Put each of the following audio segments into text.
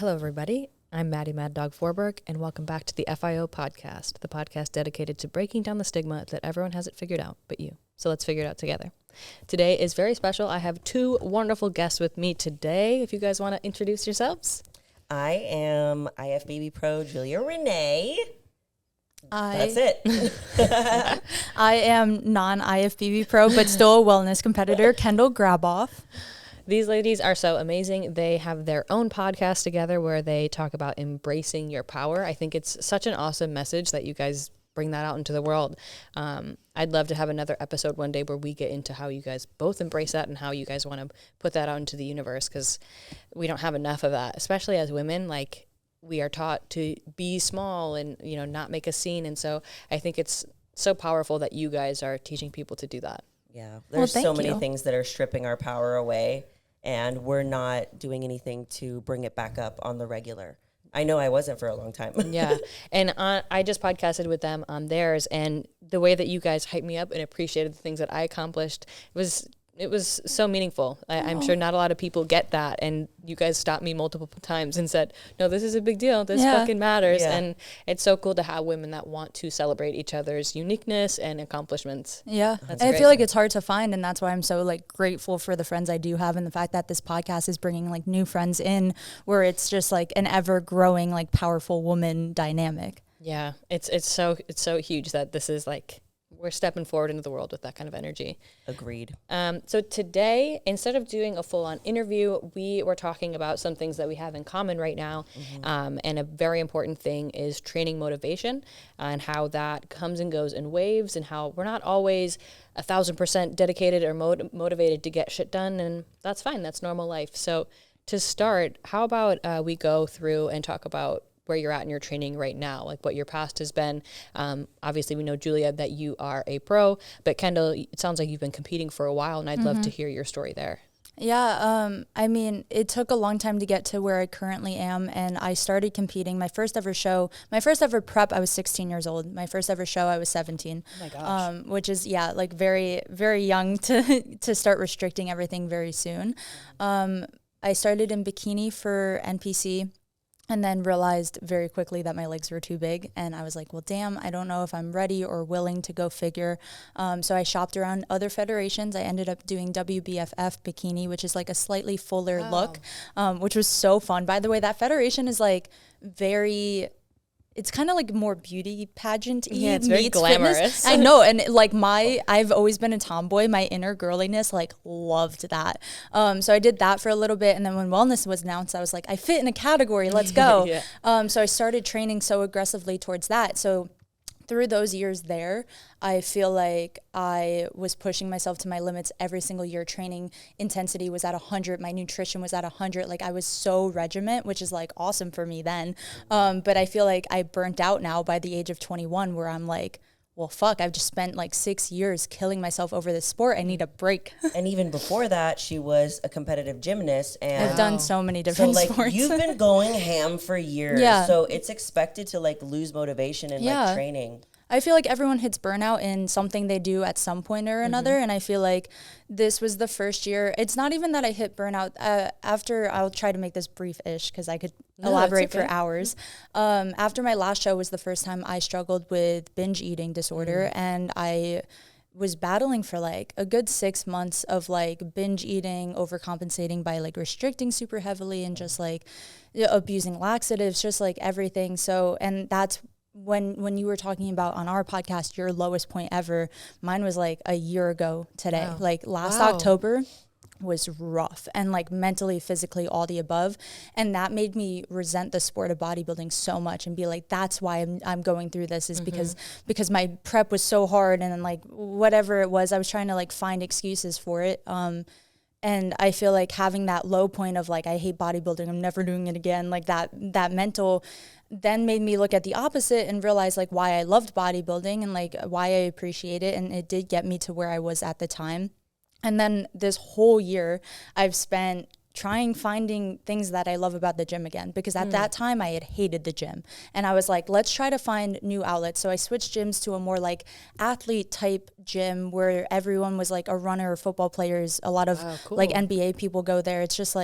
Hello, everybody. I'm Maddy Mad Dog Forberg, and welcome back to the FIO podcast, the podcast dedicated to breaking down the stigma that everyone has it figured out but you. So let's figure it out together. Today is very special. I have two wonderful guests with me today. If you guys want to introduce yourselves. I am IFBB Pro Juliarene. That's it. I am non-IFBB Pro, but still a wellness competitor, Kendall Graboff. These ladies are so amazing. They have their own podcast together where they talk about embracing your power. I think it's such an awesome message that you guys bring that out into the world. I'd love to have another episode one day where we get into how you guys both embrace that and how you guys want to put that out into the universe, because we don't have enough of that, especially as women. Like, we are taught to be small and, you know, not make a scene. And so I think it's so powerful that you guys are teaching people to do that. Yeah, there's so many things that are stripping our power away, and we're not doing anything to bring it back up on the regular. I know I wasn't for a long time. Yeah, and I just podcasted with them on theirs, and the way that you guys hyped me up and appreciated the things that I accomplished it was so meaningful. I'm sure not a lot of people get that, and you guys stopped me multiple times and said, no, this is a big deal. This fucking matters. Yeah. And it's so cool to have women that want to celebrate each other's uniqueness and accomplishments. Yeah. And I feel like it's hard to find, and that's why I'm so grateful for the friends I do have, and the fact that this podcast is bringing new friends in, where it's just an ever growing powerful woman dynamic. Yeah. It's so huge that this is we're stepping forward into the world with that kind of energy. Agreed. So today, instead of doing a full-on interview, we were talking about some things that we have in common right now. And a very important thing is training motivation, and how that comes and goes in waves, and how we're not always 1,000% dedicated or motivated to get shit done. And that's fine. That's normal life. So to start, how about we go through and talk about where you're at in your training right now, what your past has been. Obviously, we know, Julia, that you are a pro, but Kendall, it sounds like you've been competing for a while, and I'd love to hear your story there. Yeah, I mean, it took a long time to get to where I currently am, and I started competing. My first ever prep, I was 16 years old. My first ever show, I was 17. Oh my gosh. Which is, very, very young to start restricting everything very soon. I started in bikini for NPC, and then realized very quickly that my legs were too big. And I was like, well, damn, I don't know if I'm ready or willing to go figure. So I shopped around other federations. I ended up doing WBFF bikini, which is a slightly fuller look, which was so fun. By the way, that federation is very... It's kind of more beauty pageant-y. Yeah, it's very glamorous. Fitness. I know, and I've always been a tomboy. My inner girliness loved that. So I did that for a little bit, and then when wellness was announced, I was like, I fit in a category. Let's go. Yeah. So I started training so aggressively towards that. So through those years there, I feel like I was pushing myself to my limits every single year. Training intensity was at 100. My nutrition was at 100. I was so regiment, which is awesome for me then. But I feel like I burnt out now by the age of 21, where I'm well, fuck, I've just spent 6 years killing myself over this sport. I need a break. And even before that, she was a competitive gymnast. And I've done so many different sports. You've been going ham for years. Yeah. So it's expected to lose motivation in training. I feel like everyone hits burnout in something they do at some point or another. And I feel like this was the first year. It's not even that I hit burnout. I'll try to make this brief-ish because I could elaborate for hours. After my last show was the first time I struggled with binge eating disorder. And I was battling for a good 6 months of binge eating, overcompensating by restricting super heavily and just abusing laxatives, just everything. So, and that's when you were talking about on our podcast your lowest point ever, mine was a year ago today. Wow. Last October was rough, and mentally, physically, all the above, and that made me resent the sport of bodybuilding so much and be that's why I'm going through this, is because my prep was so hard, and then whatever it was, I was trying to find excuses for it. And I feel having that low point of I hate bodybuilding, I'm never doing it again, that mental then made me look at the opposite and realize why I loved bodybuilding and why I appreciate it. And it did get me to where I was at the time. And then this whole year I've spent finding things that I love about the gym again, because at that time I had hated the gym, and I was let's try to find new outlets. So I switched gyms to a more athlete type gym where everyone was a runner or football players. A lot of NBA people go there. It's just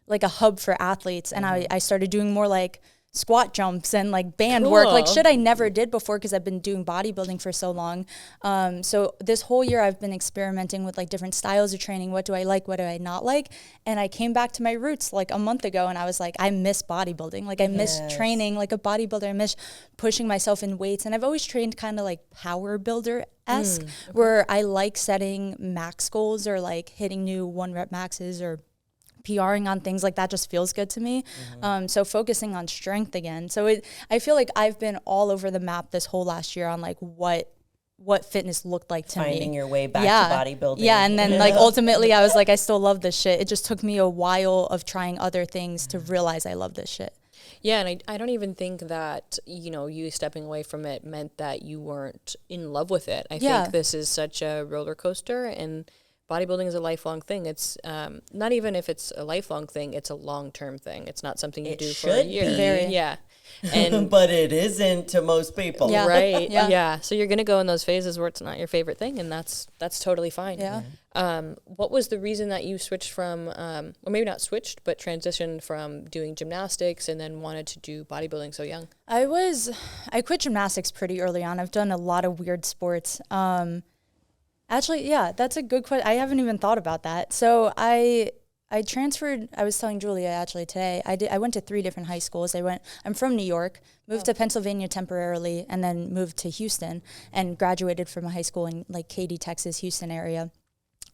like a hub for athletes. And I started doing more like squat jumps and like band work, like shit I never did before because I've been doing bodybuilding for so long. So this whole year I've been experimenting with like different styles of training. What do I like? What do I not like? And I came back to my roots like a month ago and I was like, I miss bodybuilding. Like I miss training like a bodybuilder. I miss pushing myself in weights. And I've always trained kind of like power builder-esque where I like setting max goals or like hitting new 1 rep maxes or PRing on things like that just feels good to me. So focusing on strength again. So I feel like I've been all over the map this whole last year on like what fitness looked like to me. Finding your way back to bodybuilding. Yeah, and then like ultimately I was like, I still love this shit. It just took me a while of trying other things to realize I love this shit. Yeah, and I don't even think that, you know, you stepping away from it meant that you weren't in love with it. I think this is such a roller coaster, and bodybuilding is a lifelong thing. It's not even if it's a lifelong thing, it's a long-term thing. It's not something you do for a year. Yeah. And but it isn't to most people. Yeah. Right. Yeah. So you're going to go in those phases where it's not your favorite thing, and that's totally fine. Yeah. What was the reason that you switched from, or maybe not switched, but transitioned from doing gymnastics and then wanted to do bodybuilding so young? I quit gymnastics pretty early on. I've done a lot of weird sports. Actually, yeah, that's a good question. I haven't even thought about that. So I transferred. I was telling Julia actually today. I went to 3 different high schools. I'm from New York, moved to Pennsylvania temporarily, and then moved to Houston and graduated from a high school in like Katy, Texas, Houston area.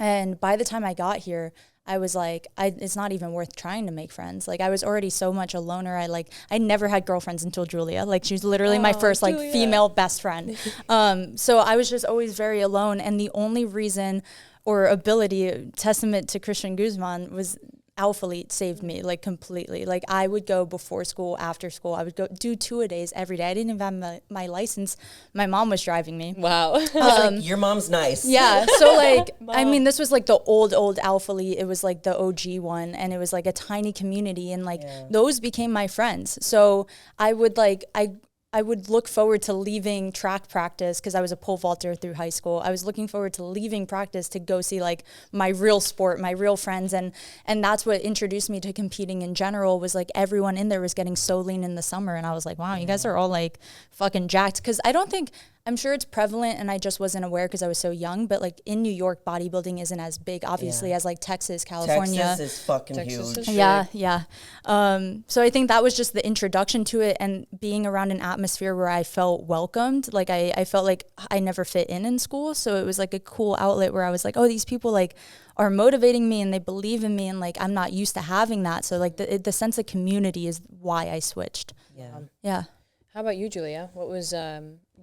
And by the time I got here, I was like, it's not even worth trying to make friends. Like I was already so much a loner. I never had girlfriends until Julia. Like she's literally my first like female best friend. So I was just always very alone. And the only reason or ability, testament to Christian Guzman, was Alphalete saved me like completely. Like I would go before school, after school. I would go do 2-a-days every day. I didn't even have my license. My mom was driving me. Wow. Like, your mom's nice. Yeah. So like, I mean, this was like the old Alphalete. It was like the OG one, and it was like a tiny community, and like those became my friends. So I would I would look forward to leaving track practice because I was a pole vaulter through high school. I was looking forward to leaving practice to go see like my real sport, my real friends. And that's what introduced me to competing in general, was like everyone in there was getting so lean in the summer. And I was like, wow, you guys are all like fucking jacked. Cause I'm sure it's prevalent and I just wasn't aware because I was so young, but like in New York, bodybuilding isn't as big, obviously, as like Texas, California. Texas is fucking huge. Yeah. So I think that was just the introduction to it, and being around an atmosphere where I felt welcomed. Like I felt like I never fit in school. So it was like a cool outlet where I was like, oh, these people like are motivating me and they believe in me, and like I'm not used to having that. So like the sense of community is why I switched. Yeah. How about you, Julia? What was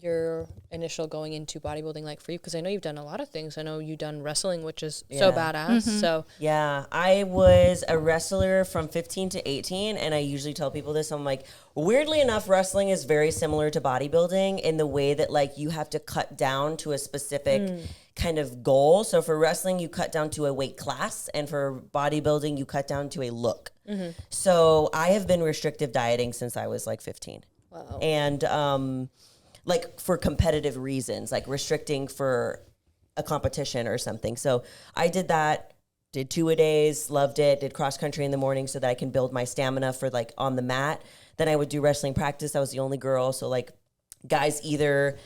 your initial going into bodybuilding like for you? Because I know you've done a lot of things. I know you've done wrestling, which is so badass. So yeah, I was a wrestler from 15 to 18, and I usually tell people this. I'm like, weirdly enough, wrestling is very similar to bodybuilding in the way that like you have to cut down to a specific kind of goal. So for wrestling, you cut down to a weight class, and for bodybuilding, you cut down to a look. So I have been restrictive dieting since I was like 15. Wow. And like for competitive reasons, like restricting for a competition or something. So I did that, did 2-a-days, loved it, did cross country in the morning so that I can build my stamina for like on the mat. Then I would do wrestling practice. I was the only girl. So like guys either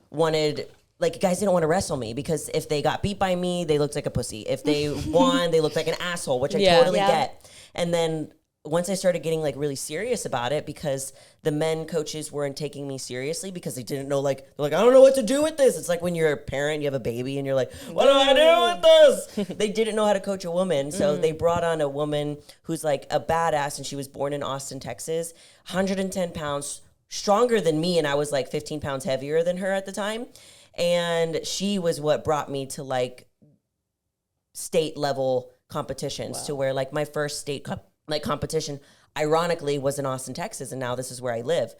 wanted, like guys didn't want to wrestle me because if they got beat by me, they looked like a pussy. If they won, they looked like an asshole, which I totally get. And then once I started getting like really serious about it, because the men coaches weren't taking me seriously because they didn't know, like, they're like, I don't know what to do with this. It's like when you're a parent, you have a baby and you're like, what do I do with this? They didn't know how to coach a woman. So they brought on a woman who's like a badass, and she was born in Austin, Texas, 110 pounds, stronger than me. And I was like 15 pounds heavier than her at the time. And she was what brought me to like state level competitions to where like my first state competition, ironically, was in Austin, Texas, and now this is where I live.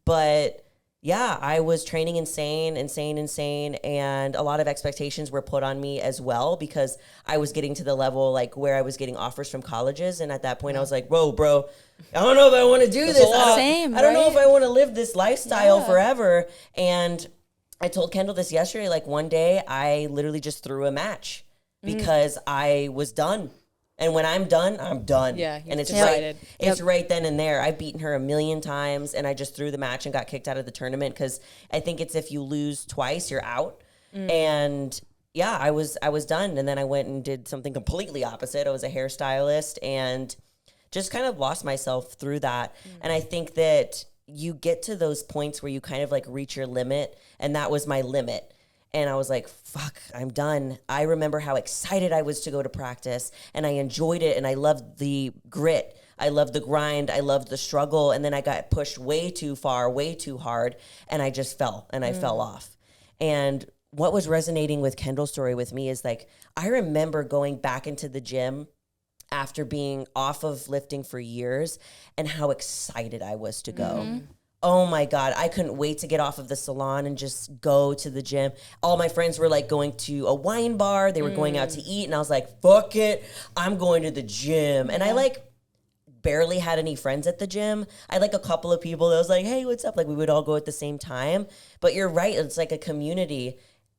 But yeah, I was training insane, and a lot of expectations were put on me as well because I was getting to the level like where I was getting offers from colleges, and at that point I was like, whoa, bro, I don't know if I want to do this. I don't know if I want to live this lifestyle forever. And I told Kendall this yesterday, like one day I literally just threw a match because I was done. And when I'm done, I'm done. Yeah, and it's decided. right, it's right then and there. I've beaten her a million times, and I just threw the match and got kicked out of the tournament because I think it's if you lose twice, you're out. And yeah, I was done, and then I went and did something completely opposite. I was a hairstylist and just kind of lost myself through that. And I think that you get to those points where you kind of like reach your limit, and that was my limit. And I was like, fuck, I'm done. I remember how excited I was to go to practice, and I enjoyed it, and I loved the grit. I loved the grind. I loved the struggle. And then I got pushed way too far, way too hard, and I just fell, and I fell off. And what was resonating with Kendall's story with me is like, I remember going back into the gym after being off of lifting for years and how excited I was to go. Oh my God, I couldn't wait to get off of the salon and just go to the gym. All my friends were like going to a wine bar. They were going out to eat. And I was like, fuck it, I'm going to the gym. And I like barely had any friends at the gym. I had like a couple of people that was like, hey, what's up? Like we would all go at the same time. But you're right, it's like a community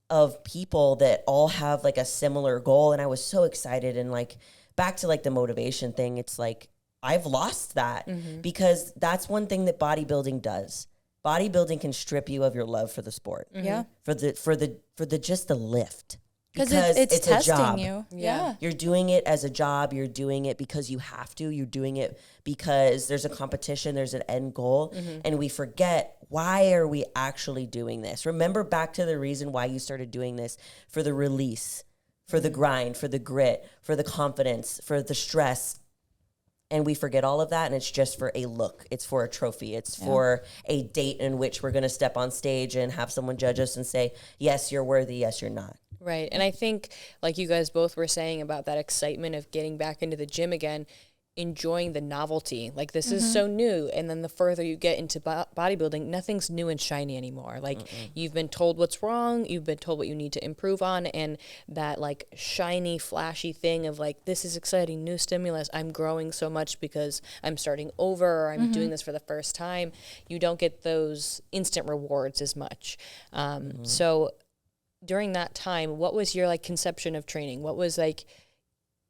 of people that all have like a similar goal. And I was so excited. And like back to like the motivation thing, it's like, I've lost that because that's one thing that bodybuilding does. Bodybuilding can strip you of your love for the sport. Yeah. For the just the lift. Because it's testing a job. You. Yeah. You're doing it as a job. You're doing it because you have to. You're doing it because there's a competition. There's an end goal. And we forget, why are we actually doing this? Remember back to the reason why you started doing this, for the release, for the grind, for the grit, for the confidence, for the stress. And we forget all of that, and it's just for a look. It's for a trophy. It's for a date in which we're going to step on stage and have someone judge us and say, yes, you're worthy, yes, you're not. Right. And I think, like you guys both were saying about that excitement of getting back into the gym again, enjoying the novelty. Like, this is so new. And then the further you get into bodybuilding, nothing's new and shiny anymore. Like, you've been told what's wrong. You've been told what you need to improve on. And that, like, shiny, flashy thing of, like, this is exciting, new stimulus. I'm growing so much because I'm starting over, or I'm doing this for the first time. You don't get those instant rewards as much. So during that time, what was your, like, conception of training? What was, like,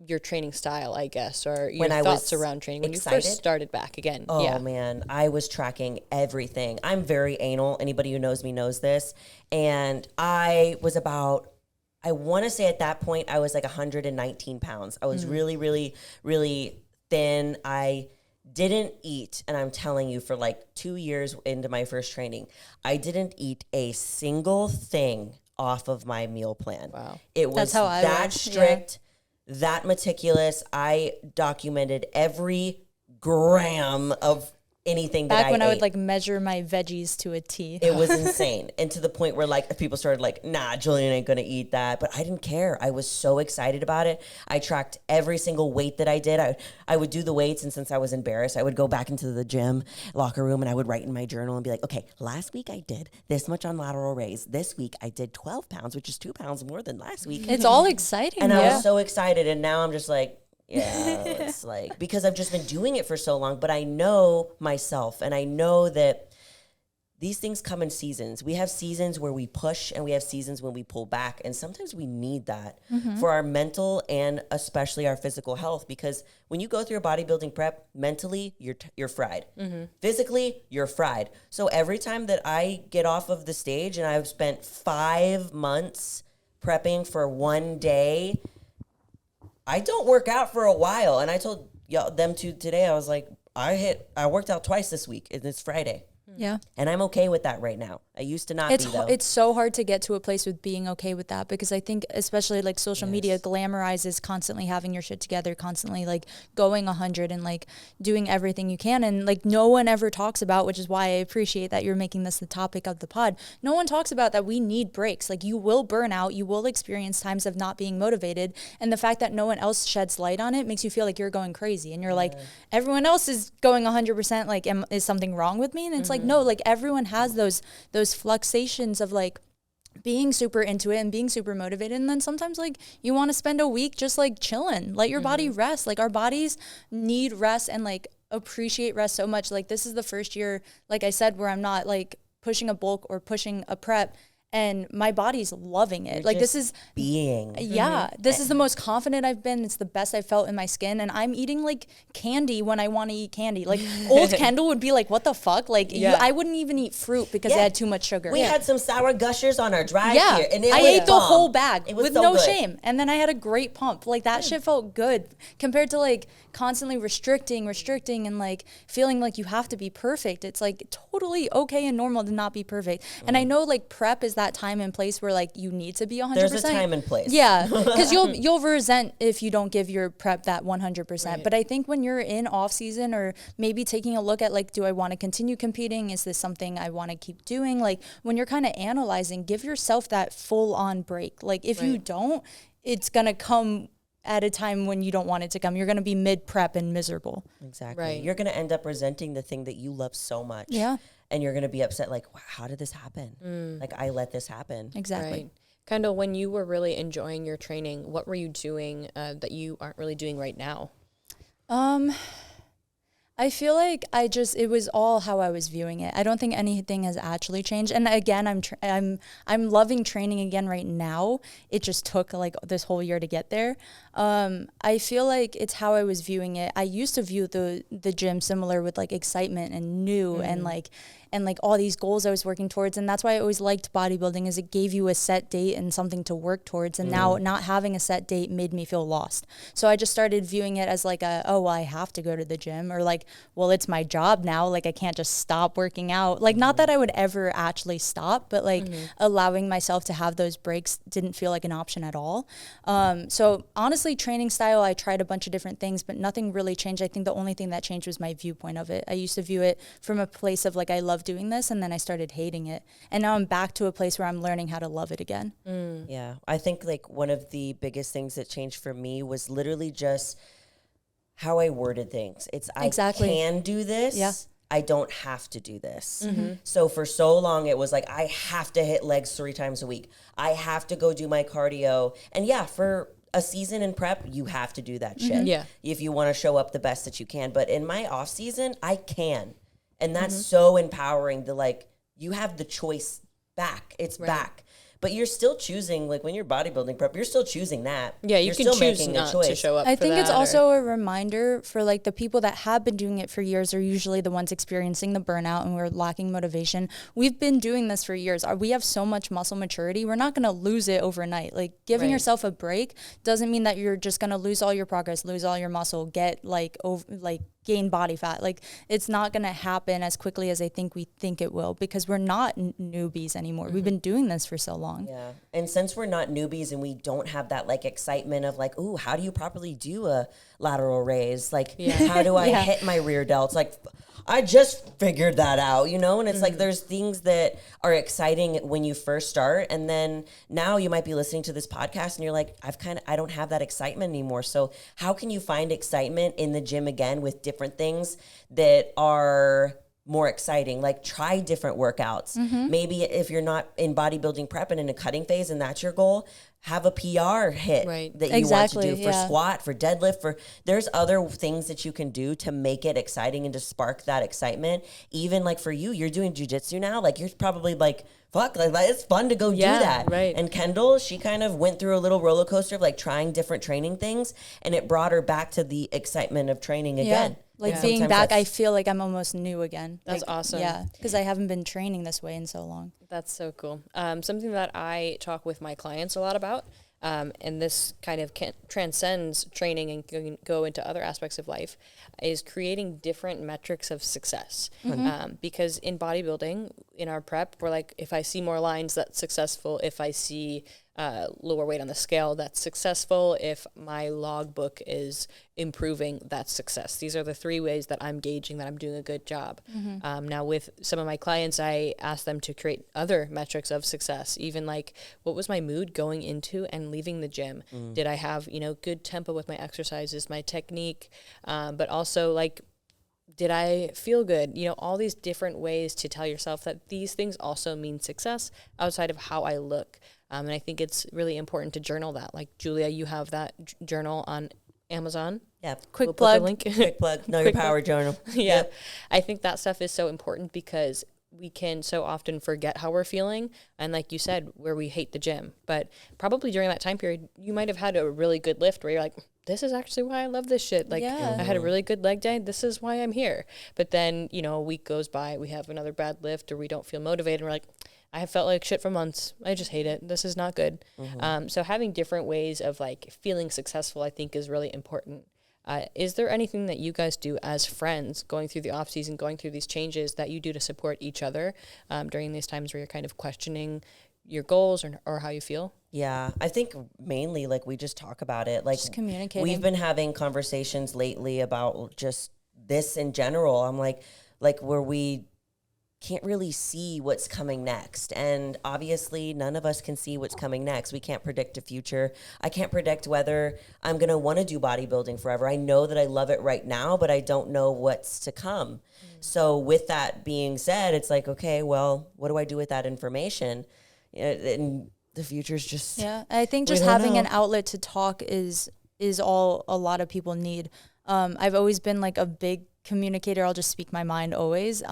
your training style, I guess, or your thoughts around training when you first started back again? Oh man, I was tracking everything. I'm very anal. Anybody who knows me knows this. And I was about, I want to say at that point, I was like 119 pounds. I was really, really, really thin. I didn't eat, and I'm telling you, for like 2 years into my first training, I didn't eat a single thing off of my meal plan. Wow. It was that strict. That meticulous. I documented every gram of anything that I ate. Back when I would like measure my veggies to a T. It was insane. And to the point where like people started like, nah, Julian ain't gonna eat that. But I didn't care. I was so excited about it. I tracked every single weight that I did. I would do the weights, and since I was embarrassed, I would go back into the gym locker room and I would write in my journal and be like, okay, last week I did this much on lateral raise. This week I did 12 pounds, which is 2 pounds more than last week. It's all exciting. And I was so excited. And now I'm just like, yeah, it's like, because I've just been doing it for so long, but I know myself, and I know that these things come in seasons. We have seasons where we push, and we have seasons when we pull back. And sometimes we need that for our mental and especially our physical health, because when you go through a bodybuilding prep, mentally, you're fried. Physically, you're fried. So every time that I get off of the stage, and I've spent 5 months prepping for one day, I don't work out for a while. And I told them today, I was like, I worked out twice this week, and it's Friday. Yeah. And I'm okay with that right now. I used to not be, though. It's so hard to get to a place with being okay with that, because I think especially like social media glamorizes constantly having your shit together, constantly like going 100 and like doing everything you can. And like no one ever talks about, which is why I appreciate that you're making this the topic of the pod. No one talks about that we need breaks. Like, you will burn out. You will experience times of not being motivated. And the fact that no one else sheds light on it makes you feel like you're going crazy. And you're like, everyone else is going 100%. Like, is something wrong with me? And it's like, no, like everyone has those fluctuations of like being super into it and being super motivated, and then sometimes like you want to spend a week just like chilling, let your body rest. Like, our bodies need rest and like appreciate rest so much. Like, this is the first year, like I said, where I'm not like pushing a bulk or pushing a prep and my body's loving it. You're Like, this just is being. this is the most confident I've been. It's the best I've felt in my skin, and I'm eating like candy when I want to eat candy. Like, old Kendall would be like, what the fuck? Like, I wouldn't even eat fruit because it had too much sugar. We had some sour gushers on our drive here, and I ate the whole bag with so no good. shame, and then I had a great pump. Like, that shit felt good compared to like constantly restricting, and like feeling like you have to be perfect. It's like totally okay and normal to not be perfect. And I know like prep is that time and place where like you need to be 100%. There's a time and place. Yeah, because you'll resent if you don't give your prep that 100%. Right. But I think when you're in off season, or maybe taking a look at like, do I want to continue competing? Is this something I want to keep doing? Like, when you're kind of analyzing, give yourself that full on break. Like, if you don't, it's gonna come at a time when you don't want it to come. You're going to be mid-prep and miserable. Exactly. Right. You're going to end up resenting the thing that you love so much. Yeah. And you're going to be upset, like, wow, how did this happen? Like, I let this happen. Exactly. Right. Kendall, when you were really enjoying your training, what were you doing that you aren't really doing right now? I feel like it was all how I was viewing it. I don't think anything has actually changed. And again, I'm loving training again right now. It just took like this whole year to get there. I feel like it's how I was viewing it. I used to view the gym similar with like excitement and new and like all these goals I was working towards. And that's why I always liked bodybuilding, is it gave you a set date and something to work towards. And now not having a set date made me feel lost. So I just started viewing it as like I have to go to the gym, or like, well, it's my job now. Like, I can't just stop working out. Like, not that I would ever actually stop, but like allowing myself to have those breaks didn't feel like an option at all. So honestly, training style, I tried a bunch of different things, but nothing really changed. I think the only thing that changed was my viewpoint of it. I used to view it from a place of like, I love doing this, and then I started hating it, and now I'm back to a place where I'm learning how to love it again. Yeah, I think like one of the biggest things that changed for me was literally just how I worded things. It's I can do this. Yeah. I don't have to do this. So for so long, it was like, I have to hit legs 3 times a week. I have to go do my cardio. And yeah, for a season in prep, you have to do that shit. Yeah. If you want to show up the best that you can. But in my off season, I can. And that's so empowering. You have the choice back. It's back. But you're still choosing, like when you're bodybuilding prep, you're still choosing that. Yeah, you you're can still choose making not a choice. to show up. I for think it's that, also a reminder for like the people that have been doing it for years are usually the ones experiencing the burnout and we're lacking motivation. We've been doing this for years. We have so much muscle maturity. We're not going to lose it overnight. Like, giving yourself a break doesn't mean that you're just going to lose all your progress, lose all your muscle, get gain body fat. Like, it's not going to happen as quickly as I think we think it will, because we're not newbies anymore. We've been doing this for so long. Yeah. And since we're not newbies and we don't have that like excitement of like, ooh, how do you properly do a lateral raise? Like, how do I hit my rear delts? Like, I just figured that out, you know? And it's like, there's things that are exciting when you first start. And then now you might be listening to this podcast and you're like, I don't have that excitement anymore. So how can you find excitement in the gym again with different things that are more exciting? Like, try different workouts. Maybe if you're not in bodybuilding prep and in a cutting phase and that's your goal, have a PR hit that you want to do for squat, for deadlift, there's other things that you can do to make it exciting and to spark that excitement. Even like for you're doing jujitsu now, like you're probably like, fuck, like it's fun to go do that. Right. And Kendall, she kind of went through a little roller coaster of like trying different training things, and it brought her back to the excitement of training again. Like being back, I feel like I'm almost new again. That's awesome. Yeah, because I haven't been training this way in so long. That's so cool. Something that I talk with my clients a lot about, and this kind of transcends training and can go into other aspects of life, is creating different metrics of success. Because in bodybuilding, in our prep, we're like, if I see more lines, that's successful. If I see lower weight on the scale, that's successful. If my logbook is improving, that's success. These are the 3 ways that I'm gauging that I'm doing a good job. Now with some of my clients, I ask them to create other metrics of success, even like, what was my mood going into and leaving the gym? Did I have, good tempo with my exercises, my technique, but also like, did I feel good? All these different ways to tell yourself that these things also mean success outside of how I look. And I think it's really important to journal that. Like, Julia, you have that journal on Amazon. Yeah. Quick We'll plug. put the link. Quick plug. Know your power journal. Yeah. I think that stuff is so important because we can so often forget how we're feeling. And like you said, where we hate the gym, but probably during that time period, you might have had a really good lift where you're like, this is actually why I love this shit. Like I had a really good leg day. This is why I'm here. But then, you know, a week goes by, we have another bad lift or we don't feel motivated. And we're like, I have felt like shit for months. I just hate it. This is not good. So having different ways of like feeling successful, I think is really important. Is there anything that you guys do as friends going through the off season, going through these changes that you do to support each other during these times where you're kind of questioning your goals or how you feel? Yeah, I think mainly like we just talk about it. Like just communicating. We've been having conversations lately about just this in general. I'm like where we can't really see what's coming next. And obviously none of us can see what's coming next. We can't predict the future. I can't predict whether I'm going to want to do bodybuilding forever. I know that I love it right now, but I don't know what's to come. So with that being said, it's like, okay, well, what do I do with that information? And the future's just, I think just having an outlet to talk is all a lot of people need. I've always been like a big communicator. I'll just speak my mind always.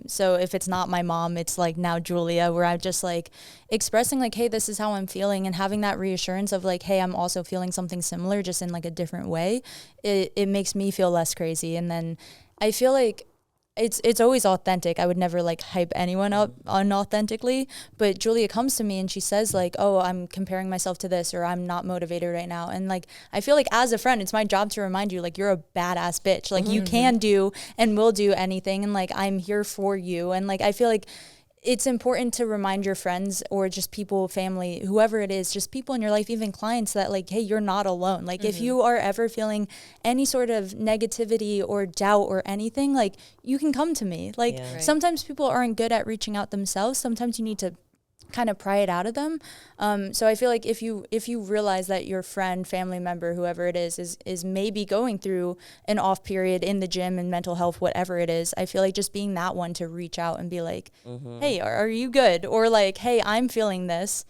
So if it's not my mom, it's like now Julia, where I'm just like expressing like, hey, this is how I'm feeling, and having that reassurance of like, hey, I'm also feeling something similar, just in like a different way. It makes me feel less crazy. And then I feel like it's always authentic. I would never like hype anyone up unauthentically, but Julia comes to me and she says like, oh, I'm comparing myself to this, or I'm not motivated right now. And like, I feel like as a friend, it's my job to remind you, like, you're a badass bitch. Like you can do and will do anything. And like, I'm here for you. And like, I feel like it's important to remind your friends or just people, family, whoever it is, just people in your life, even clients, that like, hey, you're not alone. Like if you are ever feeling any sort of negativity or doubt or anything, like you can come to me. Like sometimes people aren't good at reaching out themselves. Sometimes you need to kind of pry it out of them. So I feel like if you realize that your friend, family member, whoever it is maybe going through an off period in the gym and mental health, whatever it is, I feel like just being that one to reach out and be like, hey, are you good? Or like, hey, I'm feeling this.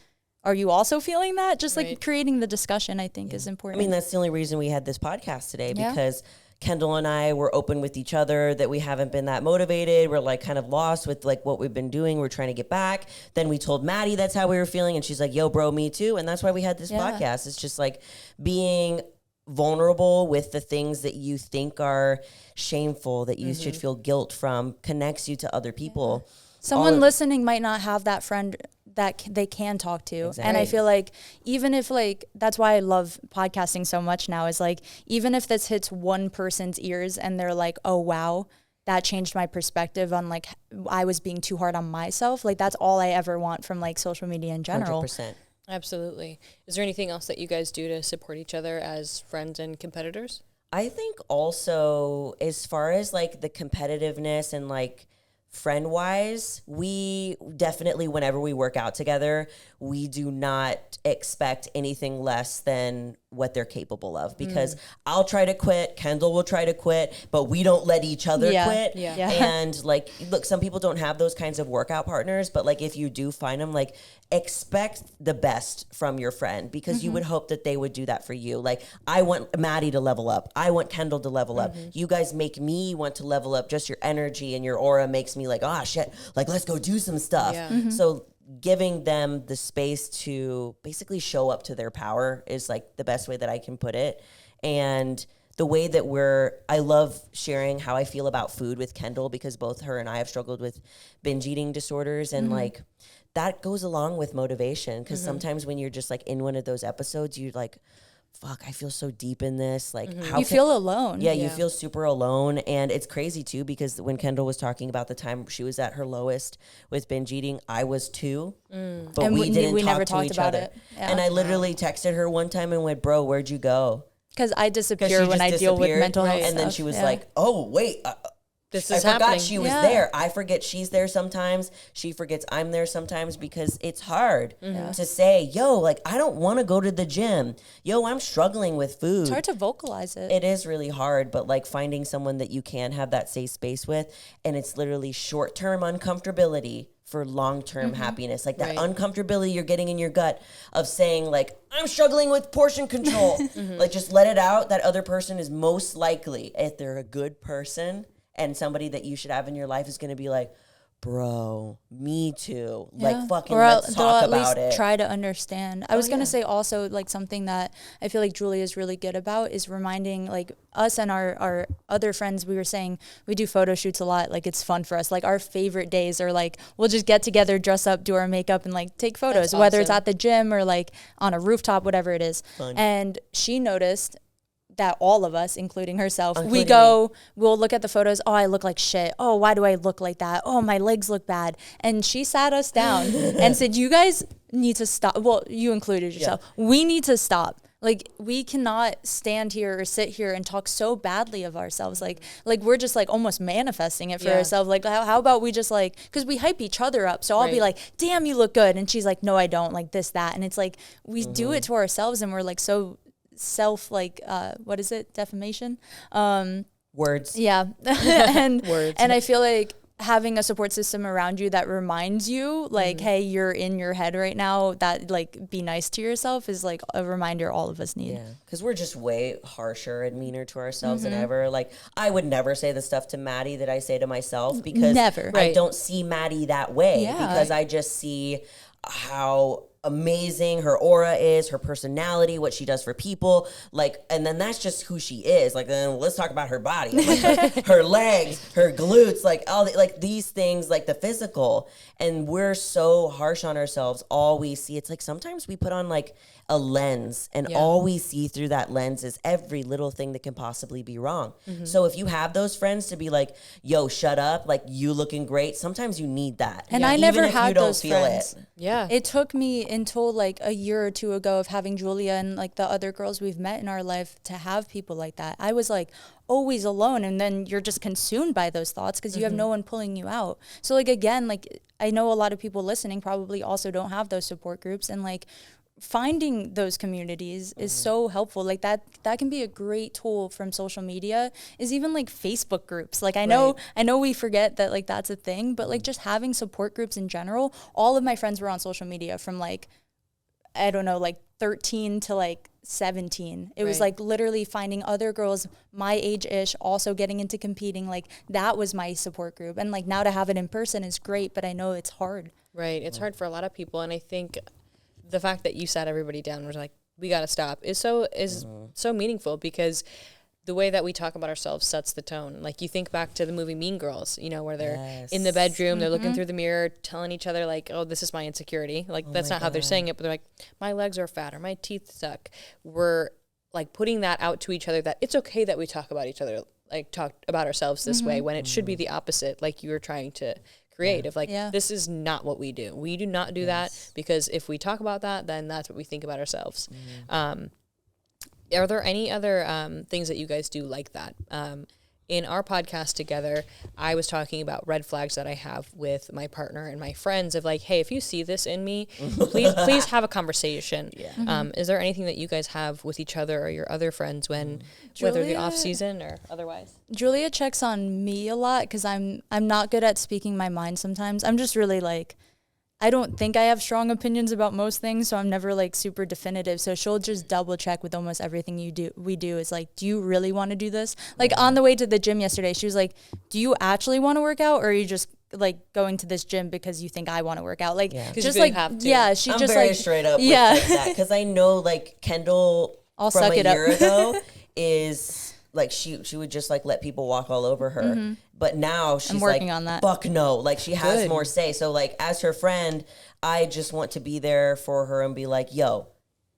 Are you also feeling that? Just like creating the discussion, I think is important. I mean, that's the only reason we had this podcast today, because Kendall and I were open with each other that we haven't been that motivated. We're like kind of lost with like what we've been doing. We're trying to get back. Then we told Maddy that's how we were feeling. And she's like, yo, bro, me too. And that's why we had this podcast. It's just like being vulnerable with the things that you think are shameful, that you should feel guilt from, connects you to other people. Someone listening might not have that friend that they can talk to. Exactly. And I feel like even if like, that's why I love podcasting so much now, is like, even if this hits one person's ears and they're like, oh, wow, that changed my perspective on like, I was being too hard on myself. Like that's all I ever want from like social media in general. 100%. Absolutely. Is there anything else that you guys do to support each other as friends and competitors? I think also as far as like the competitiveness and like, friend-wise, we definitely, whenever we work out together, we do not expect anything less than what they're capable of, because I'll try to quit, Kendall will try to quit, but we don't let each other quit. And like, look, some people don't have those kinds of workout partners, but like if you do find them, like expect the best from your friend, because you would hope that they would do that for you. Like I want Maddy to level up. I want Kendall to level up. You guys make me want to level up. Just your energy and your aura makes me like, oh shit, like let's go do some stuff. So giving them the space to basically show up to their power is like the best way that I can put it. And the way that I love sharing how I feel about food with Kendall, because both her and I have struggled with binge eating disorders, and like that goes along with motivation, because sometimes when you're just like in one of those episodes, you're like, fuck, I feel so deep in this. Like, how you feel alone. Yeah, you feel super alone. And it's crazy too, because when Kendall was talking about the time she was at her lowest with binge eating, I was too. But and we didn't never talk to talked each about other. it. Yeah. And I literally texted her one time and went, bro, where'd you go? Because I disappear when I deal with mental health And then she was like, oh, wait, This I is forgot happening. she was there. I forget she's there sometimes. She forgets I'm there sometimes, because it's hard to say, yo, like, I don't want to go to the gym. Yo, I'm struggling with food. It's hard to vocalize it. It is really hard, but like finding someone that you can have that safe space with, and it's literally short-term uncomfortability for long-term happiness. Like that uncomfortability you're getting in your gut of saying like, I'm struggling with portion control. Like just let it out. That other person is most likely, if they're a good person and somebody that you should have in your life, is going to be like, bro, me too. Yeah. Like, fucking, or let's they'll talk at about least it. try to understand. I was gonna say also, like, something that I feel like Julia is really good about is reminding, like, us and our other friends. We were saying we do photo shoots a lot. Like, it's fun for us. Like, our favorite days are like, we'll just get together, dress up, do our makeup, and like take photos, whether it's at the gym or like on a rooftop, whatever it is. Fun. And she noticed that all of us, including herself, we'll look at the photos. Oh, I look like shit. Oh, why do I look like that? Oh, my legs look bad. And she sat us down and said, you guys need to stop. Well, you included yourself. Yeah. We need to stop. Like, we cannot stand here or sit here and talk so badly of ourselves. Like we're just like almost manifesting it for ourselves. Like, how about we just like, because we hype each other up. So I'll be like, damn, you look good. And she's like, no, I don't, like this, that. And it's like, we do it to ourselves, and we're like so self, like, what is it? Defamation? Words. Yeah. and Words. And I feel like having a support system around you that reminds you, like, hey, you're in your head right now, that, like, be nice to yourself is like a reminder all of us need. Yeah, because we're just way harsher and meaner to ourselves than ever. Like, I would never say the stuff to Maddie that I say to myself, because I don't see Maddie that way, because I just see how amazing her aura is, her personality, what she does for people, like, and then that's just who she is. Like, then let's talk about her body, like her legs, her glutes, like all like these things, like the physical. And we're so harsh on ourselves. All we see, it's like sometimes we put on like a lens, and all we see through that lens is every little thing that can possibly be wrong. So if you have those friends to be like, yo, shut up, like, you looking great, sometimes you need that. And I never had those feel friends. Yeah. It took me until like a year or two ago of having Julia and like the other girls we've met in our life to have people like that. I was like always alone, and then you're just consumed by those thoughts because you have no one pulling you out. So like, again, like, I know a lot of people listening probably also don't have those support groups, and like finding those communities is so helpful. Like that can be a great tool from social media, is even like Facebook groups. Like, I know we forget that, like, that's a thing, but like just having support groups in general. All of my friends were on social media from like, I don't know, like 13 to like 17. It was like literally finding other girls my age-ish also getting into competing. Like, that was my support group. And like, now to have it in person is great, but I know it's hard. Right. It's hard for a lot of people. And I think the fact that you sat everybody down and was like, we got to stop is so meaningful, because the way that we talk about ourselves sets the tone. Like, you think back to the movie Mean Girls, you know, where they're in the bedroom, they're looking through the mirror, telling each other like, oh, this is my insecurity. Like, that's not how they're saying it, but they're like, my legs are fat or my teeth suck. We're like putting that out to each other, that it's okay that we talk about each other, like talk about ourselves this way, when it should be the opposite. Like you were trying to create of like, this is not what we do. We do not do that, because if we talk about that, then that's what we think about ourselves. Are there any other things that you guys do like that? In our podcast together, I was talking about red flags that I have with my partner and my friends of like, hey, if you see this in me, please have a conversation. Is there anything that you guys have with each other or your other friends when, whether the off season or otherwise? Julia checks on me a lot because I'm not good at speaking my mind sometimes. I'm just really like, I don't think I have strong opinions about most things, so I'm never like super definitive. So she'll just double check with almost everything we do. Is like, do you really want to do this? Like on the way to the gym yesterday, she was like, do you actually want to work out, or are you just like going to this gym because you think I want to work out? Like, just like, she I'm just very like straight up with like that, because I know like Kendall from a year ago is like, she would just like let people walk all over her. But now she's working like, on that. fuck no. Like, she has more say. So like, as her friend, I just want to be there for her and be like, yo,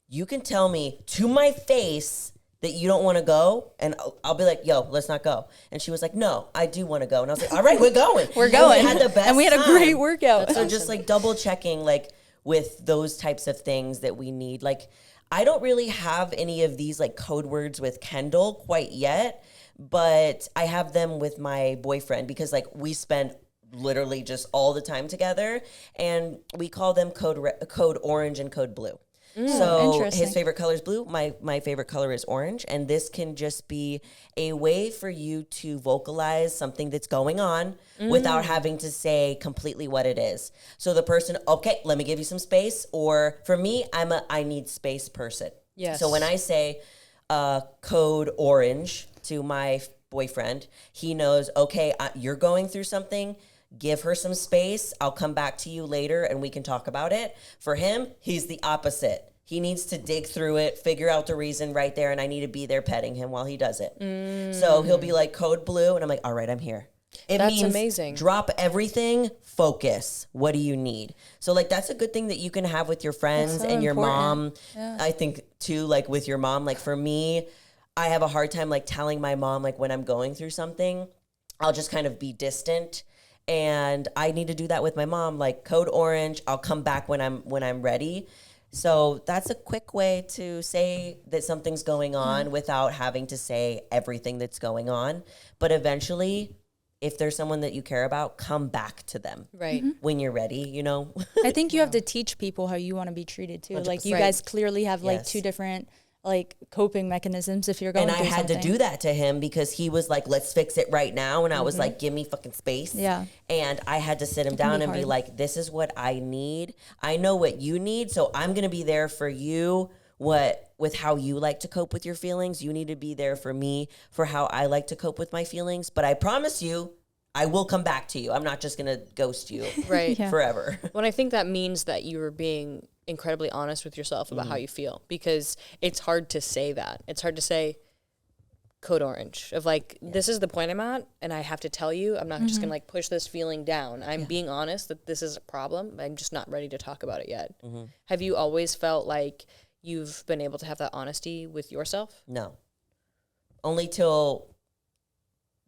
you can tell me to my face that you don't want to go, and I'll be like, yo, let's not go. And she was like, no, I do want to go. And I was like, all right, we're going. We're going. And we had the best and we had a great workout. That's so just like double checking, like with those types of things that we need. Like, I don't really have any of these like code words with Kendall quite yet, but I have them with my boyfriend, because like we spend literally just all the time together, and we call them code orange and code blue. So his favorite color is blue. My favorite color is orange. And this can just be a way for you to vocalize something that's going on without having to say completely what it is. So the person, okay, let me give you some space. Or for me, I need space person. Yes. So when I say code orange to my boyfriend, he knows, okay, you're going through something. give her some space. I'll come back to you later and we can talk about it. For him, he's the opposite. He needs to dig through it, figure out the reason right there, and I need to be there petting him while he does it. So he'll be like, code blue, and I'm like, all right, I'm here. That's means amazing. Drop everything, focus. What do you need? So, like, that's a good thing that you can have with your friends and your mom. Yeah. I think, too, like, with your mom. Like, for me, I have a hard time, like, telling my mom, like, when I'm going through something, I'll just kind of be distant. And I need to do that with my mom. Like, code orange, I'll come back when I'm ready. So that's a quick way to say that something's going on without having to say everything that's going on. But eventually, if there's someone that you care about, come back to them when you're ready, you know? I think you have to teach people how you want to be treated too. Like you guys clearly have like two different like coping mechanisms if you're going through something. And I had to do that to him because he was like, let's fix it right now. And I was like, give me fucking space. Yeah. And I had to sit him down and be like, this is what I need. I know what you need. So I'm going to be there for you. With how you like to cope with your feelings. You need to be there for me for how I like to cope with my feelings. But I promise you, I will come back to you. I'm not just going to ghost you forever. Well, I think that means that you were being incredibly honest with yourself about how you feel, because it's hard to say that. It's hard to say code orange of like, this is the point I'm at and I have to tell you, I'm not just going to like push this feeling down. I'm being honest that this is a problem. I'm just not ready to talk about it yet. Have you always felt like you've been able to have that honesty with yourself? No. Only till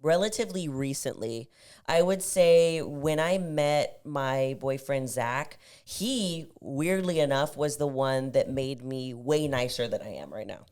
relatively recently. I would say when I met my boyfriend, Zach, he, weirdly enough, was the one that made me way nicer than I am right now.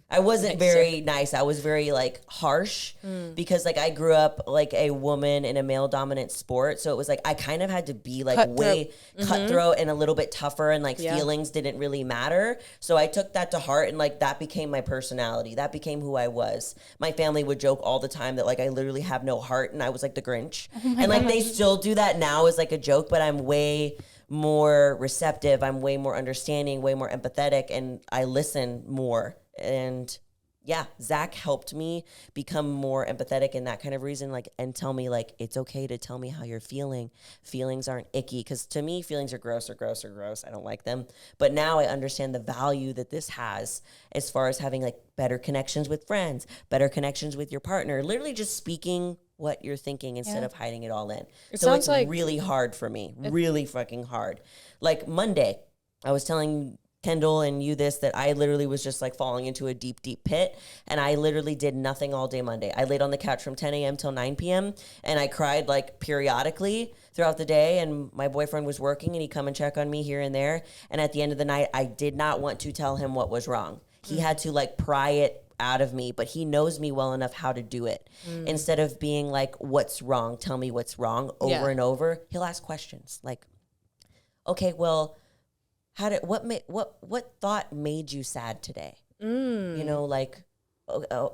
I wasn't very nice. I was very like harsh because like I grew up like a woman in a male dominant sport. So it was like I kind of had to be like way cutthroat and a little bit tougher, and like feelings didn't really matter. So I took that to heart, and like that became my personality. That became who I was. My family would joke all the time that like I literally have no heart and I was like the Grinch. And like they still do that now as like a joke, but I'm way more receptive. I'm way more understanding, way more empathetic, and I listen more. And yeah, Zach helped me become more empathetic and that kind of reason, like, and tell me like, it's okay to tell me how you're feeling. Feelings aren't icky. Cause to me, feelings are gross. I don't like them. But now I understand the value that this has as far as having like better connections with friends, better connections with your partner, literally just speaking what you're thinking instead of hiding it all in. So it's like really hard for me, really fucking hard. Like Monday, I was telling Kendall and you this, that I literally was just like falling into a deep, deep pit. And I literally did nothing all day Monday. I laid on the couch from 10 a.m. till 9 p.m. and I cried like periodically throughout the day. And my boyfriend was working and he'd come and check on me here and there. And at the end of the night, I did not want to tell him what was wrong. He had to like pry it out of me, but he knows me well enough how to do it. Instead of being like, what's wrong? Tell me what's wrong over and over. He'll ask questions like, okay, well, what thought made you sad today? You know, like,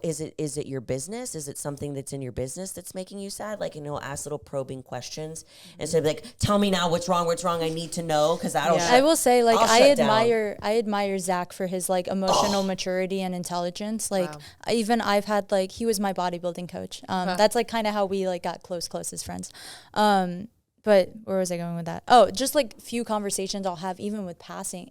is it your business? Is it something that's in your business that's making you sad? Like, you know, ask little probing questions instead of like, tell me now what's wrong. I need to know, because I will say, like, I admire Zach for his like emotional maturity and intelligence. Like, I've had like, he was my bodybuilding coach. That's like kind of how we like got close as friends. But where was I going with that? Oh, just like few conversations I'll have even with passing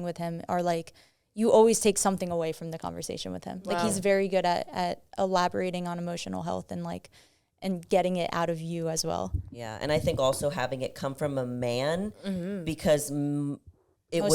with him are like, you always take something away from the conversation with him. Like he's very good at elaborating on emotional health and like, and getting it out of you as well. Yeah. And I think also having it come from a man because most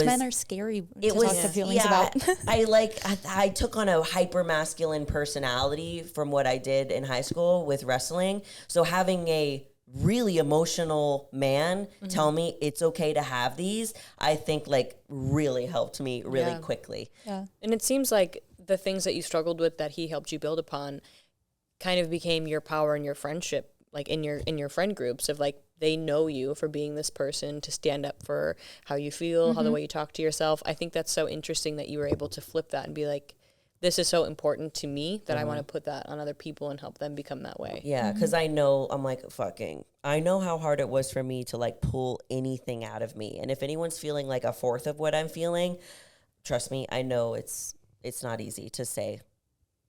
men are scary to talk to feelings about. I took on a hyper masculine personality from what I did in high school with wrestling. So having a really emotional man tell me it's okay to have these, I think like really helped me really quickly. Yeah. And it seems like the things that you struggled with that he helped you build upon kind of became your power in your friendship, like in your friend groups of like, they know you for being this person to stand up for how you feel, how the way you talk to yourself. I think that's so interesting that you were able to flip that and be like, this is so important to me that I want to put that on other people and help them become that way. Yeah, because I know, I'm like, I know how hard it was for me to like pull anything out of me. And if anyone's feeling like a fourth of what I'm feeling, trust me, I know it's not easy to say,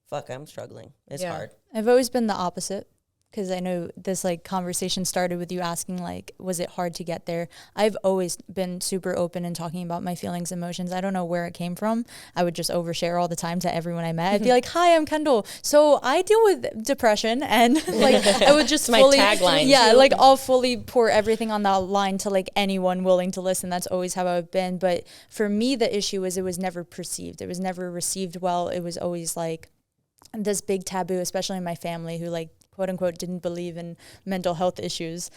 fuck, I'm struggling. It's hard. I've always been the opposite. because I know this like conversation started with you asking like, was it hard to get there? I've always been super open and talking about my feelings, emotions. I don't know where it came from. I would just overshare all the time to everyone I met. I'd be like, "Hi, I'm Kendall. So I deal with depression," and like I would just my fully, tagline. yeah, like I'll fully pour everything on that line to like anyone willing to listen. That's always how I've been. But for me, the issue is it was never perceived. It was never received well. It was always like this big taboo, especially in my family, who like quote unquote didn't believe in mental health issues.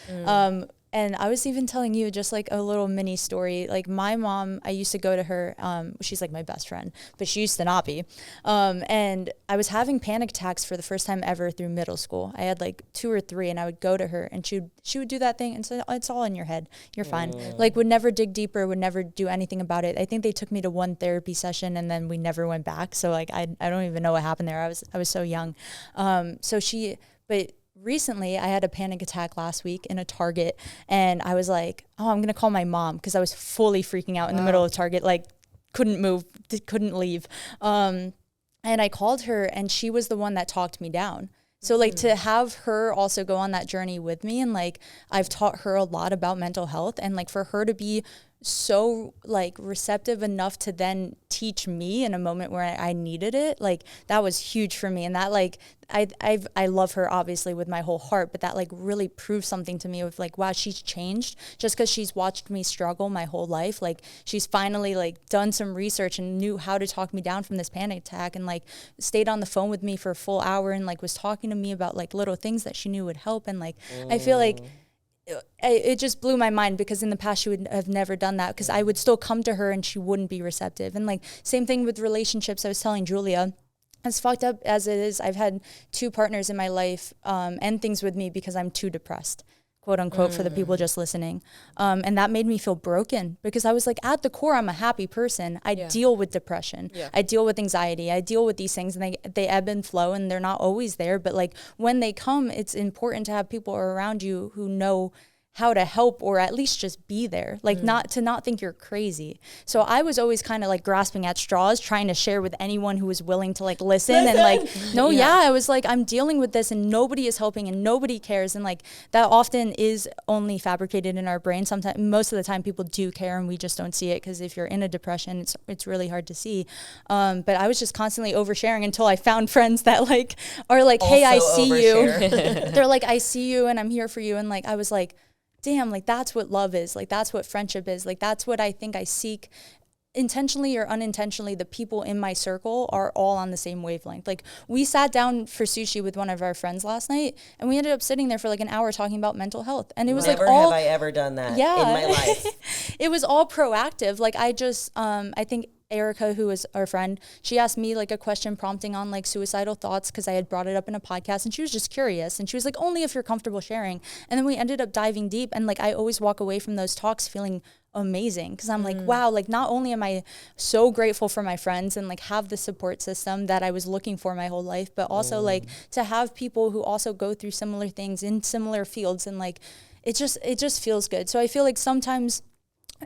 And I was even telling you just like a little mini story. Like my mom, I used to go to her. She's like my best friend, but she used to not be. And I was having panic attacks for the first time ever through middle school. I had like 2 or 3, and I would go to her, and she would do that thing and say, "It's all in your head. You're fine." Like would never dig deeper, would never do anything about it. I think they took me to one therapy session, and then we never went back. So like I don't even know what happened there. I was so young. But recently I had a panic attack last week in a Target, and I was like, "Oh, I'm going to call my mom," because I was fully freaking out in the middle of Target, like couldn't move, couldn't leave. And I called her, and she was the one that talked me down. So like to have her also go on that journey with me, and like I've taught her a lot about mental health, and like for her to be so like receptive enough to then teach me in a moment where I needed it, like that was huge for me. And that like I love her obviously with my whole heart, but that like really proved something to me of like, wow, she's changed just because she's watched me struggle my whole life. Like she's finally like done some research and knew how to talk me down from this panic attack, and like stayed on the phone with me for a full hour and like was talking to me about like little things that she knew would help. And like I feel like it just blew my mind, because in the past she would have never done that, because I would still come to her and she wouldn't be receptive. And like same thing with relationships. I was telling Julia, as fucked up as it is, I've had 2 partners in my life end things with me because I'm too depressed, quote unquote, for the people just listening. And that made me feel broken, because I was like, at the core, I'm a happy person. I deal with depression. I deal with anxiety. I deal with these things, and they ebb and flow, and they're not always there. But like when they come, it's important to have people around you who know how to help, or at least just be there, like not think you're crazy. So I was always kind of like grasping at straws, trying to share with anyone who was willing to like listen. And like, I was like, I'm dealing with this and nobody is helping and nobody cares. And like that often is only fabricated in our brain. Sometimes, most of the time, people do care and we just don't see it, because if you're in a depression, it's really hard to see. But I was just constantly oversharing until I found friends that like are like, "Hey, I see you." They're like, "I see you and I'm here for you." And like I was like, damn, like that's what love is. Like that's what friendship is. Like that's what I think I seek. Intentionally or unintentionally, the people in my circle are all on the same wavelength. Like we sat down for sushi with one of our friends last night, and we ended up sitting there for like an hour talking about mental health. And it was Never like all, have I ever done that in my life. It was all proactive. Like I just, I think Erica, who was our friend, she asked me like a question prompting on like suicidal thoughts, because I had brought it up in a podcast, and she was just curious, and she was like, "Only if you're comfortable sharing." And then we ended up diving deep, and like I always walk away from those talks feeling amazing, because I'm like, wow, like not only am I so grateful for my friends and like have the support system that I was looking for my whole life, but also like to have people who also go through similar things in similar fields, and like it just feels good. So I feel like sometimes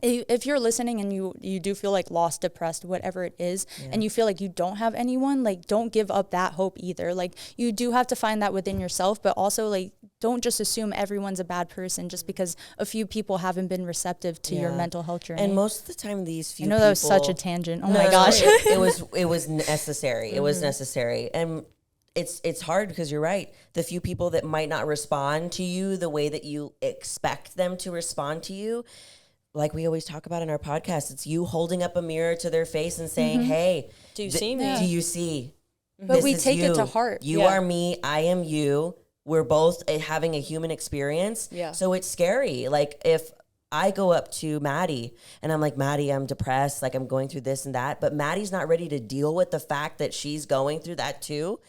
if you're listening and you do feel like lost, depressed, whatever it is, and you feel like you don't have anyone, like don't give up that hope either. Like you do have to find that within yourself, but also like don't just assume everyone's a bad person just because a few people haven't been receptive to your mental health journey. And most of the time, these few I know people, that was such a tangent. Oh my gosh. It was necessary. It was necessary. And it's hard, because you're right. The few people that might not respond to you the way that you expect them to respond to you, like we always talk about in our podcast, it's you holding up a mirror to their face and saying, "Hey, do you see me? Do you see?" But we take it to heart. You are me. I am you. We're both having a human experience. Yeah. So it's scary. Like if I go up to Maddy and I'm like, "Maddy, I'm depressed. Like I'm going through this and that," but Maddy's not ready to deal with the fact that she's going through that too.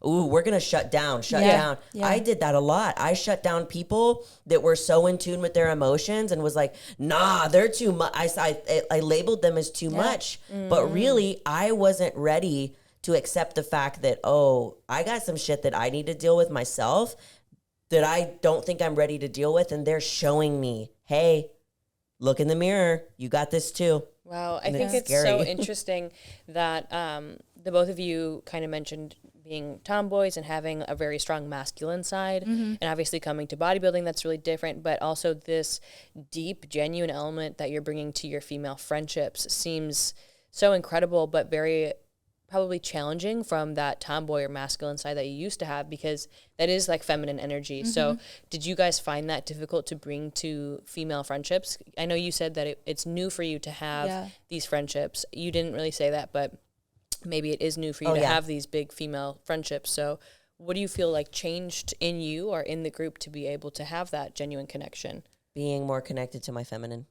Ooh, we're going to shut down. Yeah. I did that a lot. I shut down people that were so in tune with their emotions and was like, "Nah, they're too much." I labeled them as too much, but really I wasn't ready to accept the fact that, oh, I got some shit that I need to deal with myself that I don't think I'm ready to deal with. And they're showing me, "Hey, look in the mirror. You got this too." Wow. I think it's so interesting that the both of you kind of mentioned being tomboys and having a very strong masculine side, and obviously coming to bodybuilding, that's really different, but also this deep, genuine element that you're bringing to your female friendships seems so incredible, but very probably challenging from that tomboy or masculine side that you used to have, because that is like feminine energy. So did you guys find that difficult to bring to female friendships? I know you said that it's new for you to have these friendships. You didn't really say that, but maybe it is new for you to have these big female friendships. So what do you feel like changed in you or in the group to be able to have that genuine connection? Being more connected to my feminine.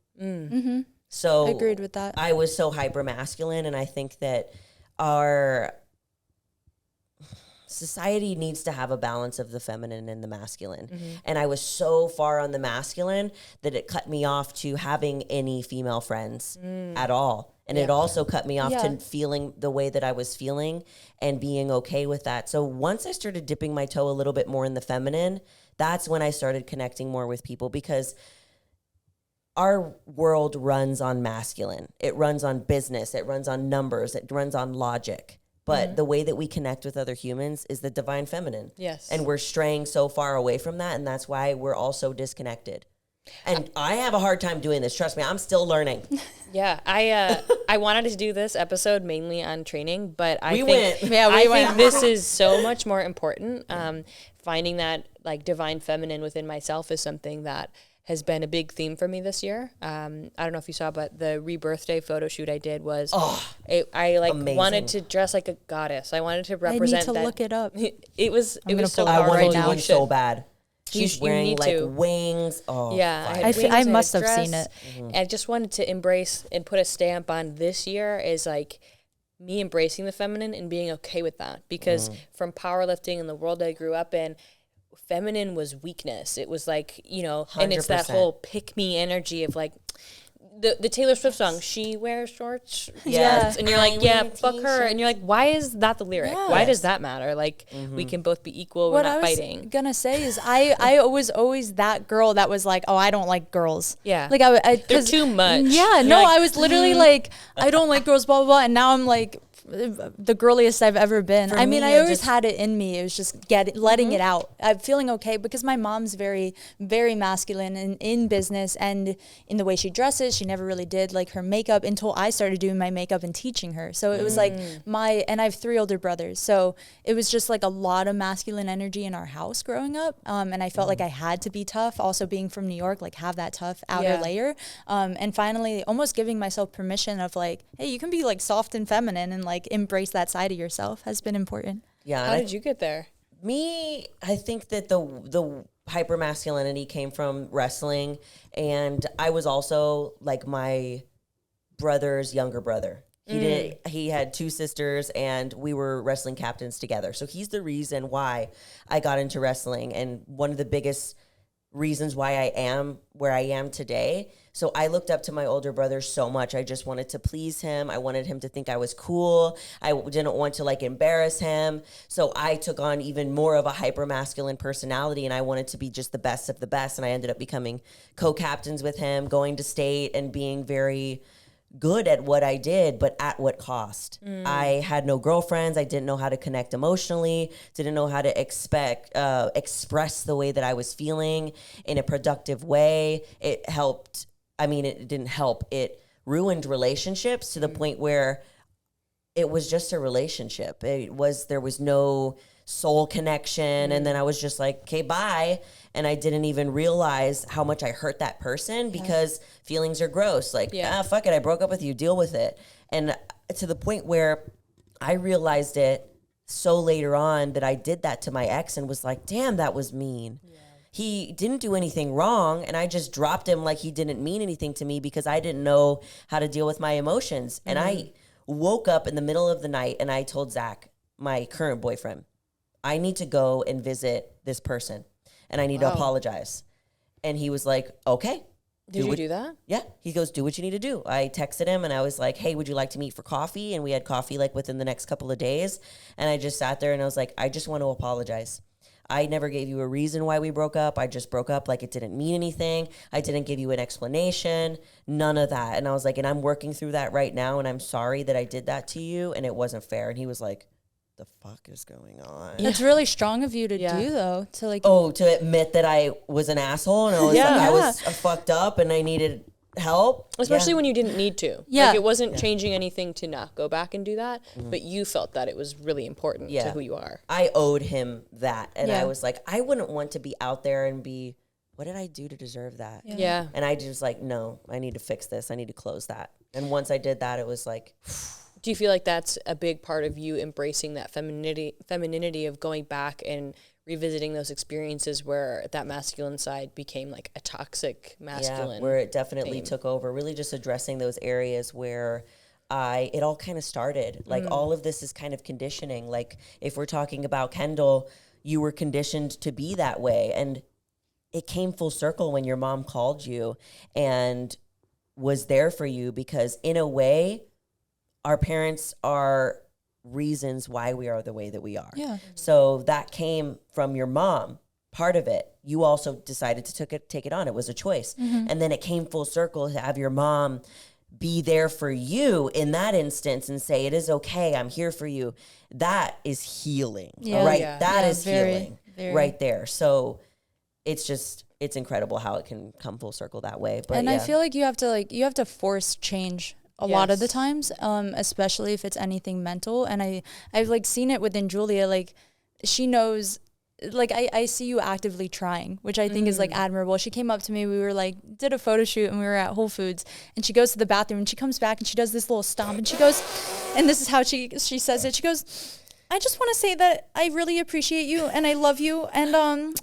So Agreed with that. I was so hyper masculine, and I think that our society needs to have a balance of the feminine and the masculine. And I was so far on the masculine that it cut me off to having any female friends at all. And it also cut me off to feeling the way that I was feeling and being okay with that. So once I started dipping my toe a little bit more in the feminine, that's when I started connecting more with people, because our world runs on masculine. It runs on business. It runs on numbers. It runs on logic. But the way that we connect with other humans is the divine feminine. Yes. And we're straying so far away from that, and that's why we're all so disconnected. And I have a hard time doing this. Trust me, I'm still learning. Yeah, I wanted to do this episode mainly on training, but I think this is so much more important. Finding that like divine feminine within myself is something that has been a big theme for me this year. I don't know if you saw, but the rebirthday photo shoot I did was, I like amazing. Wanted to dress like a goddess. I wanted to represent I need to look it up. It was so I powerful. want to do one so bad. She's You wearing need like to. wings. Oh, Yeah, fire. I, had wings, I had a must have dress, seen it. And I just wanted to embrace and put a stamp on this year is like me embracing the feminine and being okay with that. Because from powerlifting and the world I grew up in, feminine was weakness. It was like, and it's that 100%. whole pick me energy of like the Taylor Swift song, she wears shorts, Yes. and you're like, I yeah, wear fuck her, and you're like, why is that the lyric? Yeah. Why does that matter? Like, we can both be equal. We're What not I was fighting. gonna say is I was always that girl that was like, oh, I don't like girls. Yeah. Like They're 'cause- too much. Yeah, You're no, like, I was literally like, I don't like girls, blah blah blah, and now I'm like the girliest I've ever been. For I mean, me, I I always just- had it in me. It was just letting it out. I'm feeling okay because my mom's very, very masculine and in business and in the way she dresses. She never really did like her makeup until I started doing my makeup and teaching her. So it was like and I have 3 older brothers. So it was just like a lot of masculine energy in our house growing up. And I felt like I had to be tough. Also being from New York, like have that tough outer layer. And finally almost giving myself permission of like, hey, you can be like soft and feminine and like embrace that side of yourself has been important. Yeah. How did you get there? I think that the hyper masculinity came from wrestling, and I was also like my brother's younger brother. He had 2 sisters, and we were wrestling captains together. So he's the reason why I got into wrestling, and one of the biggest reasons why I am where I am today. So I looked up to my older brother so much. I just wanted to please him. I wanted him to think I was cool. I didn't want to like embarrass him. So I took on even more of a hyper masculine personality, and I wanted to be just the best of the best. And I ended up becoming co-captains with him, going to state and being very good at what I did, but at what cost? I had no girlfriends. I didn't know how to connect emotionally, didn't know how to express the way that I was feeling in a productive way. It didn't help. It ruined relationships to the point where it was just a relationship. There was no soul connection. And then I was just like, okay, bye. And I didn't even realize how much I hurt that person because feelings are gross. Like, fuck it. I broke up with you. Deal with it. And to the point where I realized it so later on that I did that to my ex and was like, damn, that was mean. Yeah. He didn't do anything wrong. And I just dropped him like he didn't mean anything to me because I didn't know how to deal with my emotions. And I woke up in the middle of the night and I told Zach, my current boyfriend, I need to go and visit this person. And I need to apologize. And he was like, okay. Did you do that? Yeah. He goes, do what you need to do. I texted him and I was like, hey, would you like to meet for coffee? And we had coffee like within the next couple of days. And I just sat there and I was like, I just want to apologize. I never gave you a reason why we broke up. I just broke up like it didn't mean anything. I didn't give you an explanation. None of that. And I was like, and I'm working through that right now. And I'm sorry that I did that to you. And it wasn't fair. And he was like, the fuck is going on? It's really strong of you to do, though, to like. Oh, to admit that I was an asshole and I was I was fucked up and I needed help. Especially when you didn't need to. Yeah. Like, it wasn't changing anything to not go back and do that, but you felt that it was really important to who you are. I owed him that. And I was like, I wouldn't want to be out there and be, what did I do to deserve that? Yeah. And I just like, no, I need to fix this. I need to close that. And once I did that, it was like... Do you feel like that's a big part of you embracing that femininity of going back and revisiting those experiences where that masculine side became like a toxic masculine? Yeah, where it definitely took over. Really just addressing those areas where it all kind of started. Like all of this is kind of conditioning. Like if we're talking about Kendall, you were conditioned to be that way. And it came full circle when your mom called you and was there for you, because in a way, our parents are reasons why we are the way that we are. Yeah. So that came from your mom, part of it. You also decided to take it on. It was a choice. And then it came full circle to have your mom be there for you in that instance and say, it is okay, I'm here for you. That is healing, right? Yeah. That is healing very. right there. So it's incredible how it can come full circle that way. But I feel like you have to force change a lot of the times, especially if it's anything mental. And I've like seen it within Julia. Like she knows, like I see you actively trying, which I think is like admirable. She came up to me, we were like, did a photo shoot and we were at Whole Foods, and she goes to the bathroom and she comes back and she does this little stomp and she goes, and this is how she says it. She goes, I just want to say that I really appreciate you and I love you. And,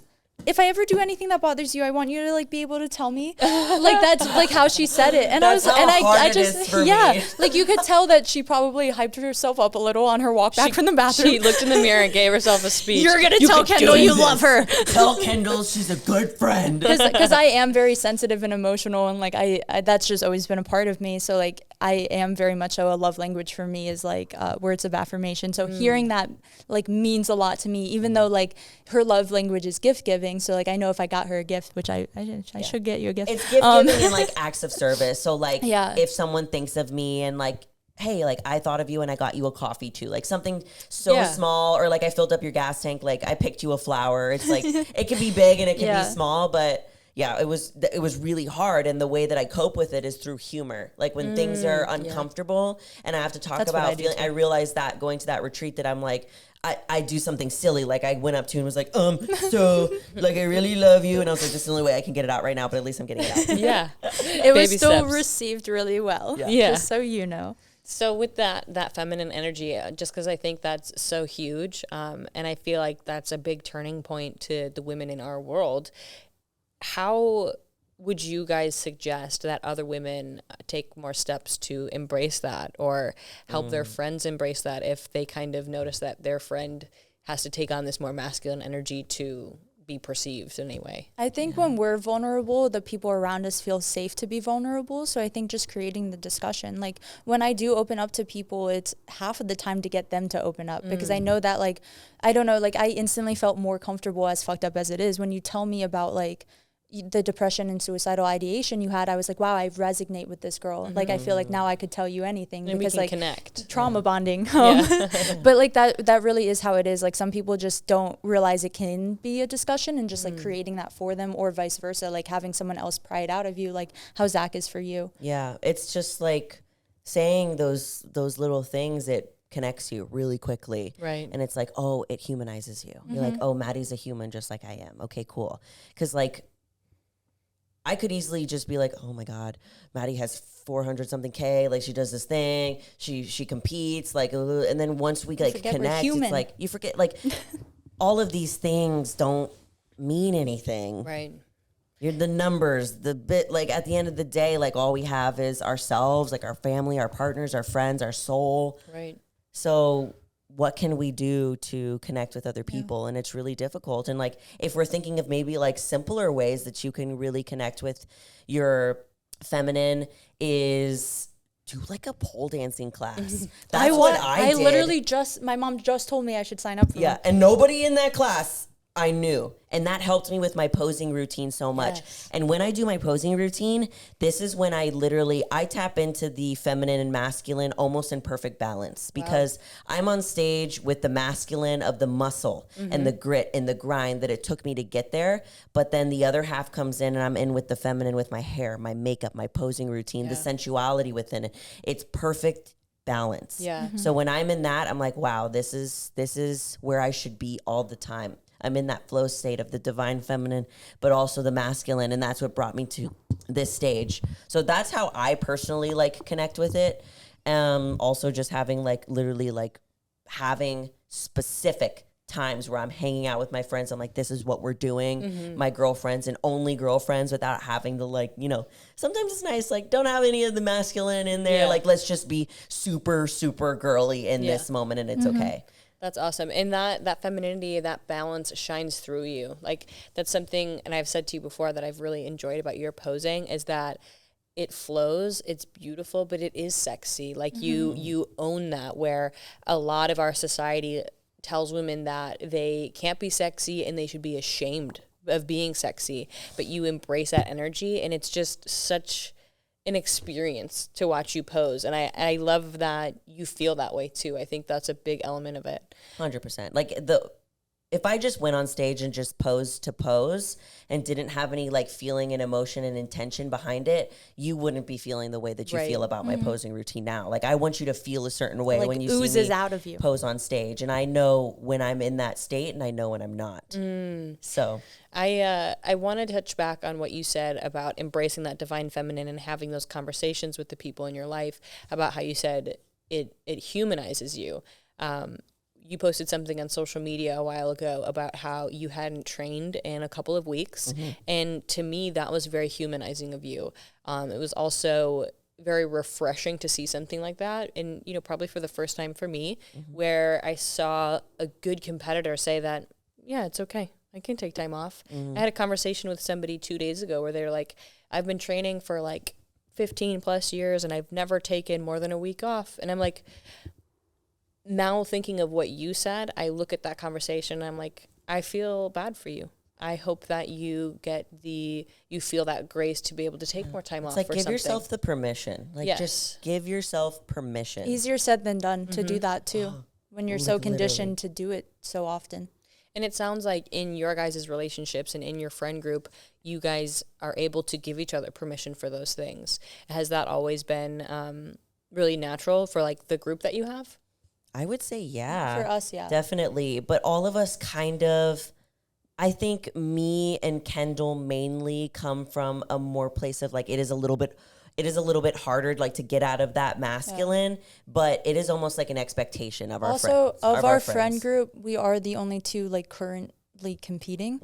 if I ever do anything that bothers you, I want you to like be able to tell me. Like that's like how she said it. And that's I just me. like you could tell that she probably hyped herself up a little on her walk back from the bathroom. She looked in the mirror and gave herself a speech. You're going to tell Kendall you love her. Tell Kendall she's a good friend. Because I am very sensitive and emotional, and like I that's just always been a part of me. So like I am very much so, a love language for me is like words of affirmation. So hearing that like means a lot to me, even though like her love language is gift giving. So like I know if I got her a gift, which I should get you a gift. It's gift giving and like acts of service. So like if someone thinks of me and like, hey, like I thought of you and I got you a coffee too, like something so small, or like I filled up your gas tank, like I picked you a flower. It's like it can be big and it can be small, but it was really hard. And the way that I cope with it is through humor. Like when things are uncomfortable and I have to talk about feeling, I realized that going to that retreat that I'm like, I do something silly. Like I went up to him and was like, so like, I really love you. And I was like, this is the only way I can get it out right now, but at least I'm getting it out. Yeah. It was still received really well. Yeah. Just so you know. So with that feminine energy, just because I think that's so huge, and I feel like that's a big turning point to the women in our world, how would you guys suggest that other women take more steps to embrace that, or help their friends embrace that if they kind of notice that their friend has to take on this more masculine energy to be perceived in a way? I think when we're vulnerable, the people around us feel safe to be vulnerable. So I think just creating the discussion, like when I do open up to people, it's half of the time to get them to open up, because I know that like, I don't know, like I instantly felt more comfortable, as fucked up as it is, when you tell me about like the depression and suicidal ideation you had. I was like, wow, I resonate with this girl. Like I feel like now I could tell you anything, and because we can like connect. Trauma bonding. But like that really is how it is. Like some people just don't realize it can be a discussion, and just like creating that for them, or vice versa, like having someone else pry it out of you, like how Zach is for you. Yeah, it's just like saying those little things, it connects you really quickly. Right. And it's like, oh, it humanizes you. You're like, oh, Maddie's a human just like I am. Okay, cool. Because like I could easily just be like, oh my God, Maddie has 400 something K. Like she does this thing, she competes, like, and then once we like connect, it's like you forget, like all of these things don't mean anything. Right. You're the numbers, the bit, like at the end of the day, like all we have is ourselves, like our family, our partners, our friends, our soul. Right. So what can we do to connect with other people? And it's really difficult. And like, if we're thinking of maybe like simpler ways that you can really connect with your feminine, is do like a pole dancing class. That's what I did. Literally my mom just told me I should sign up for and nobody in that class I knew. And that helped me with my posing routine so much. Yes. And when I do my posing routine, this is when I tap into the feminine and masculine almost in perfect balance, because I'm on stage with the masculine of the muscle and the grit and the grind that it took me to get there. But then the other half comes in and I'm in with the feminine, with my hair, my makeup, my posing routine, the sensuality within it. It's perfect balance. Yeah. So when I'm in that, I'm like, wow, this is where I should be all the time. I'm in that flow state of the divine feminine, but also the masculine. And that's what brought me to this stage. So that's how I personally like connect with it. Also just having like literally like having specific times where I'm hanging out with my friends. I'm like, this is what we're doing. My girlfriends and only girlfriends, without having to like, you know, sometimes it's nice. Like, don't have any of the masculine in there. Like, let's just be super, super girly in this moment. And it's okay. That's awesome. And that femininity, that balance shines through you. Like, that's something, and I've said to you before, that I've really enjoyed about your posing, is that it flows, it's beautiful, but it is sexy. Like you own that, where a lot of our society tells women that they can't be sexy and they should be ashamed of being sexy, but you embrace that energy, and it's just such an experience to watch you pose. And I love that you feel that way too. I think that's a big element of it. 100%. Like if I just went on stage and just posed to pose and didn't have any like feeling and emotion and intention behind it, you wouldn't be feeling the way that you feel about my posing routine now. Like, I want you to feel a certain way, like, when you see me out of you. pose on stage. And I know when I'm in that state and I know when I'm not. So I want to touch back on what you said about embracing that divine feminine and having those conversations with the people in your life, about how you said it humanizes you. You posted something on social media a while ago about how you hadn't trained in a couple of weeks. And to me, that was very humanizing of you. It was also very refreshing to see something like that. And, you know, probably for the first time for me, where I saw a good competitor say that, yeah, it's okay, I can take time off. I had a conversation with somebody 2 days ago where they're like, I've been training for like 15 plus years and I've never taken more than a week off. And I'm like, now thinking of what you said, I look at that conversation and I'm like, I feel bad for you. I hope that you feel that grace to be able to take more time off. It's like, for give something. yourself the permission. Like, just give yourself permission. Easier said than done to do that too, when you're so conditioned to do it so often. And it sounds like in your guys' relationships and in your friend group, you guys are able to give each other permission for those things. Has that always been really natural for like the group that you have? I would say, yeah. For us, yeah. Definitely. But all of us kind of, I think me and Kendall mainly come from a more place of like, it is a little bit harder like to get out of that masculine, but it is almost like an expectation of our friends. Also, of our friend group, we are the only two like currently competing.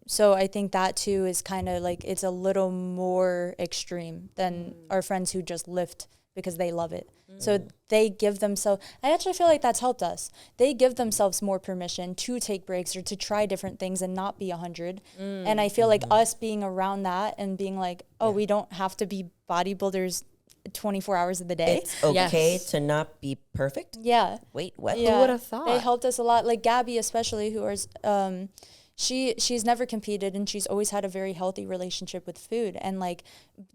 So I think that too is kind of like, it's a little more extreme than our friends who just lift because they love it. So they give themselves, I actually feel like that's helped us. They give themselves more permission to take breaks or to try different things and not be 100. And I feel like us being around that and being like, oh, we don't have to be bodybuilders 24 hours of the day. It's okay to not be perfect. Yeah. Wait, what? Yeah. Who would have thought? They helped us a lot. Like Gabby, especially, who is, she's never competed and she's always had a very healthy relationship with food. And like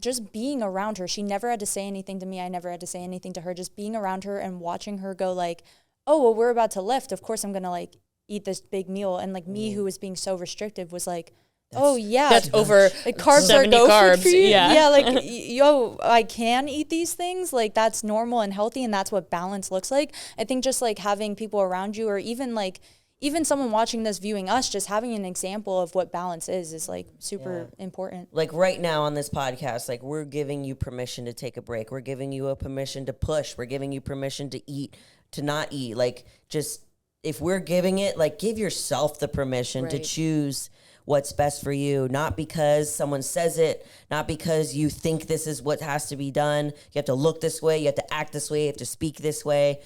just being around her, she never had to say anything to me. I never had to say anything to her. Just being around her and watching her go like, oh, well, we're about to lift. Of course I'm going to like eat this big meal. And like me, who was being so restrictive, was like, oh yeah, that's over like carbs are 70 no carbs. food for you. Yeah, like yo, I can eat these things. Like that's normal and healthy, and that's what balance looks like. I think just like having people around you, or even someone watching this, viewing us, just having an example of what balance is like super important. Like right now on this podcast, like we're giving you permission to take a break. We're giving you a permission to push. We're giving you permission to eat, to not eat. Like just if we're giving it, like give yourself the permission to choose what's best for you, not because someone says it, not because you think this is what has to be done. You have to look this way, you have to act this way, you have to speak this way.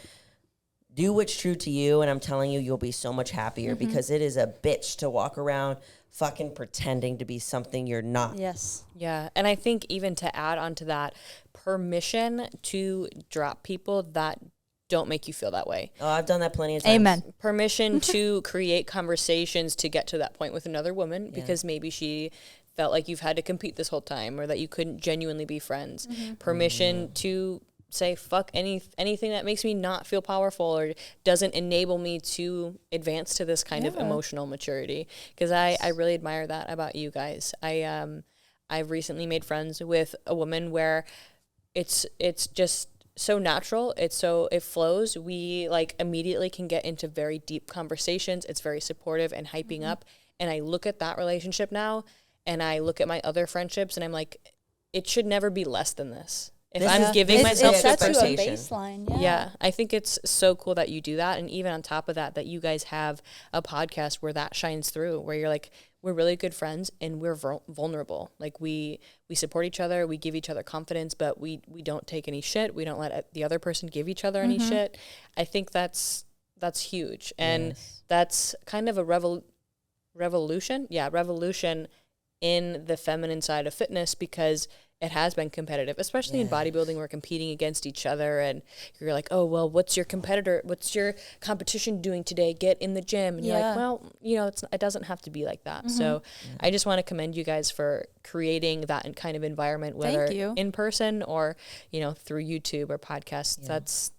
Do what's true to you, and I'm telling you, you'll be so much happier because it is a bitch to walk around fucking pretending to be something you're not. Yes. Yeah. And I think even to add on to that, permission to drop people that don't make you feel that way. Oh, I've done that plenty of times. Amen. Permission to create conversations to get to that point with another woman because maybe she felt like you've had to compete this whole time or that you couldn't genuinely be friends. Permission to say fuck anything that makes me not feel powerful or doesn't enable me to advance to this kind of emotional maturity, because I really admire that about you guys. I've recently made friends with a woman where it's just so natural. It flows. We like immediately can get into very deep conversations. It's very supportive and hyping up. And I look at that relationship now and I look at my other friendships and I'm like, it should never be less than this. If I'm giving myself this to a baseline. Yeah, I think it's so cool that you do that. And even on top of that, that you guys have a podcast where that shines through, where you're like, we're really good friends and we're vulnerable. Like we support each other, we give each other confidence, but we don't take any shit. We don't let the other person give each other any shit. I think that's huge. And that's kind of a revolution in the feminine side of fitness, because it has been competitive, especially in bodybuilding. We're competing against each other and you're like, oh, well, what's your competition doing today? Get in the gym. And you're like, well, it doesn't have to be like that. So I just want to commend you guys for creating that kind of environment, whether in person or, through YouTube or podcasts.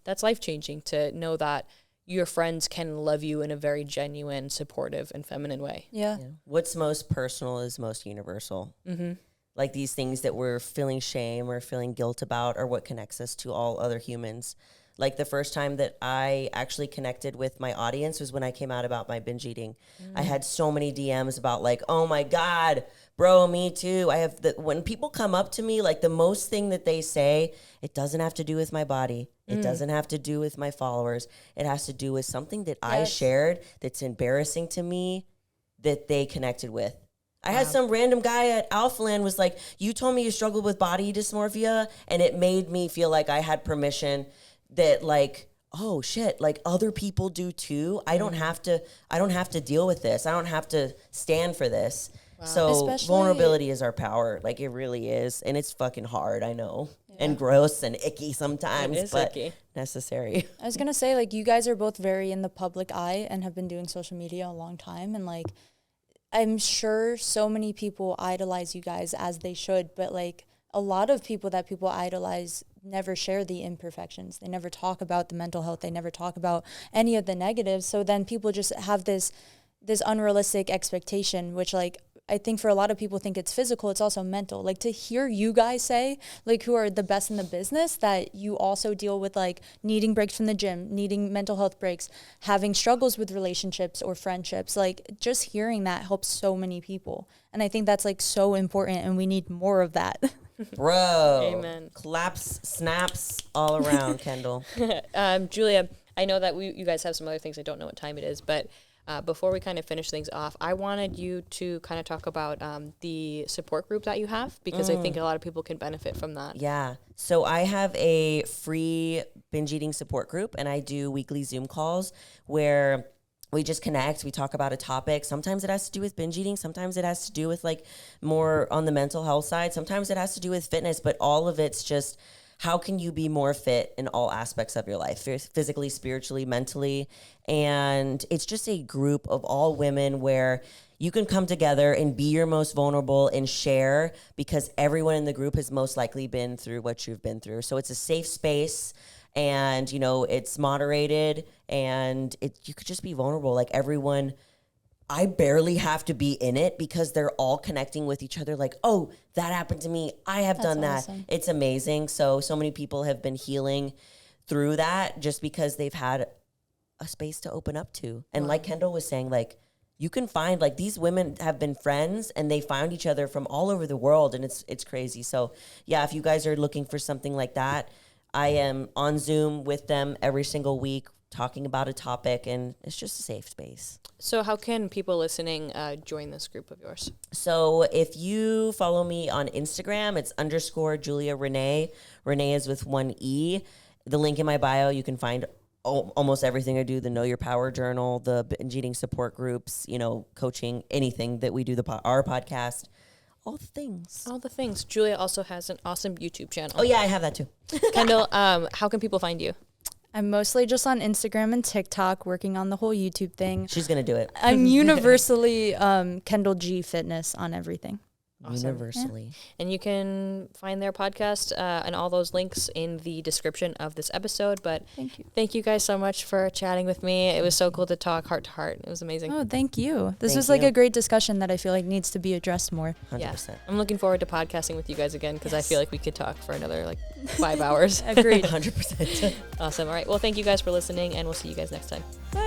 That's life-changing to know that your friends can love you in a very genuine, supportive, and feminine way. Yeah. What's most personal is most universal. Like these things that we're feeling shame or feeling guilt about are what connects us to all other humans. Like the first time that I actually connected with my audience was when I came out about my binge eating. I had so many DMs about like, oh my God, bro, me too. When people come up to me, like the most thing that they say, it doesn't have to do with my body. It doesn't have to do with my followers. It has to do with something that I shared that's embarrassing to me that they connected with. I had some random guy at Alphaland was like, you told me you struggled with body dysmorphia, and it made me feel like I had permission that like, oh shit, like other people do too. I don't have to deal with this. I don't have to stand for this. Wow. So especially, vulnerability is our power. Like it really is. And it's fucking hard, I know. And gross and icky sometimes, but icky. Necessary. I was going to say, like, you guys are both very in the public eye and have been doing social media a long time. And like, I'm sure so many people idolize you guys, as they should, but like a lot of people that people idolize never share the imperfections. They never talk about the mental health. They never talk about any of the negatives. So then people just have this unrealistic expectation, which like I think for a lot of people think it's physical, it's also mental. Like to hear you guys say, like who are the best in the business, that you also deal with like needing breaks from the gym, needing mental health breaks, having struggles with relationships or friendships, like just hearing that helps so many people. And I think that's like so important and we need more of that. Bro. Amen. Claps, snaps all around, Kendall. Julia, I know that you guys have some other things. I don't know what time it is, but before we kind of finish things off, I wanted you to kind of talk about the support group that you have, because I think a lot of people can benefit from that. Yeah. So I have a free binge eating support group, and I do weekly Zoom calls where we just connect. We talk about a topic. Sometimes it has to do with binge eating. Sometimes it has to do with like more on the mental health side. Sometimes it has to do with fitness, but all of it's just how can you be more fit in all aspects of your life, physically, spiritually, mentally. And it's just a group of all women where you can come together and be your most vulnerable and share, because everyone in the group has most likely been through what you've been through. So it's a safe space, and it's moderated, and you could just be vulnerable. Like everyone, I barely have to be in it because they're all connecting with each other. Like, oh, that happened to me. I have done that. Awesome. It's amazing. So many people have been healing through that just because they've had a space to open up to. And like Kendall was saying, like, you can find, like, these women have been friends and they found each other from all over the world, and it's crazy. So yeah, if you guys are looking for something like that, I am on Zoom with them every single week talking about a topic, and it's just a safe space. So how can people listening join this group of yours? So if you follow me on Instagram, it's _Juliarene. Renee is with one E. The link in my bio, you can find almost everything I do, the Know Your Power Journal, the binge eating support groups, coaching, anything that we do, our podcast, all the things. All the things. Julia also has an awesome YouTube channel. Oh, yeah, I have that too. Kendall, how can people find you? I'm mostly just on Instagram and TikTok, working on the whole YouTube thing. She's going to do it. I'm universally Kendall G Fitness on everything. Awesome. Universally. Yeah. And you can find their podcast and all those links in the description of this episode. But thank you guys so much for chatting with me. It was so cool to talk heart to heart. It was amazing. Oh, thank you. This was like a great discussion that I feel like needs to be addressed more. 100%. Yeah. I'm looking forward to podcasting with you guys again because I feel like we could talk for another like 5 hours. Agreed. 100%. Awesome. All right. Well, thank you guys for listening, and we'll see you guys next time. Bye.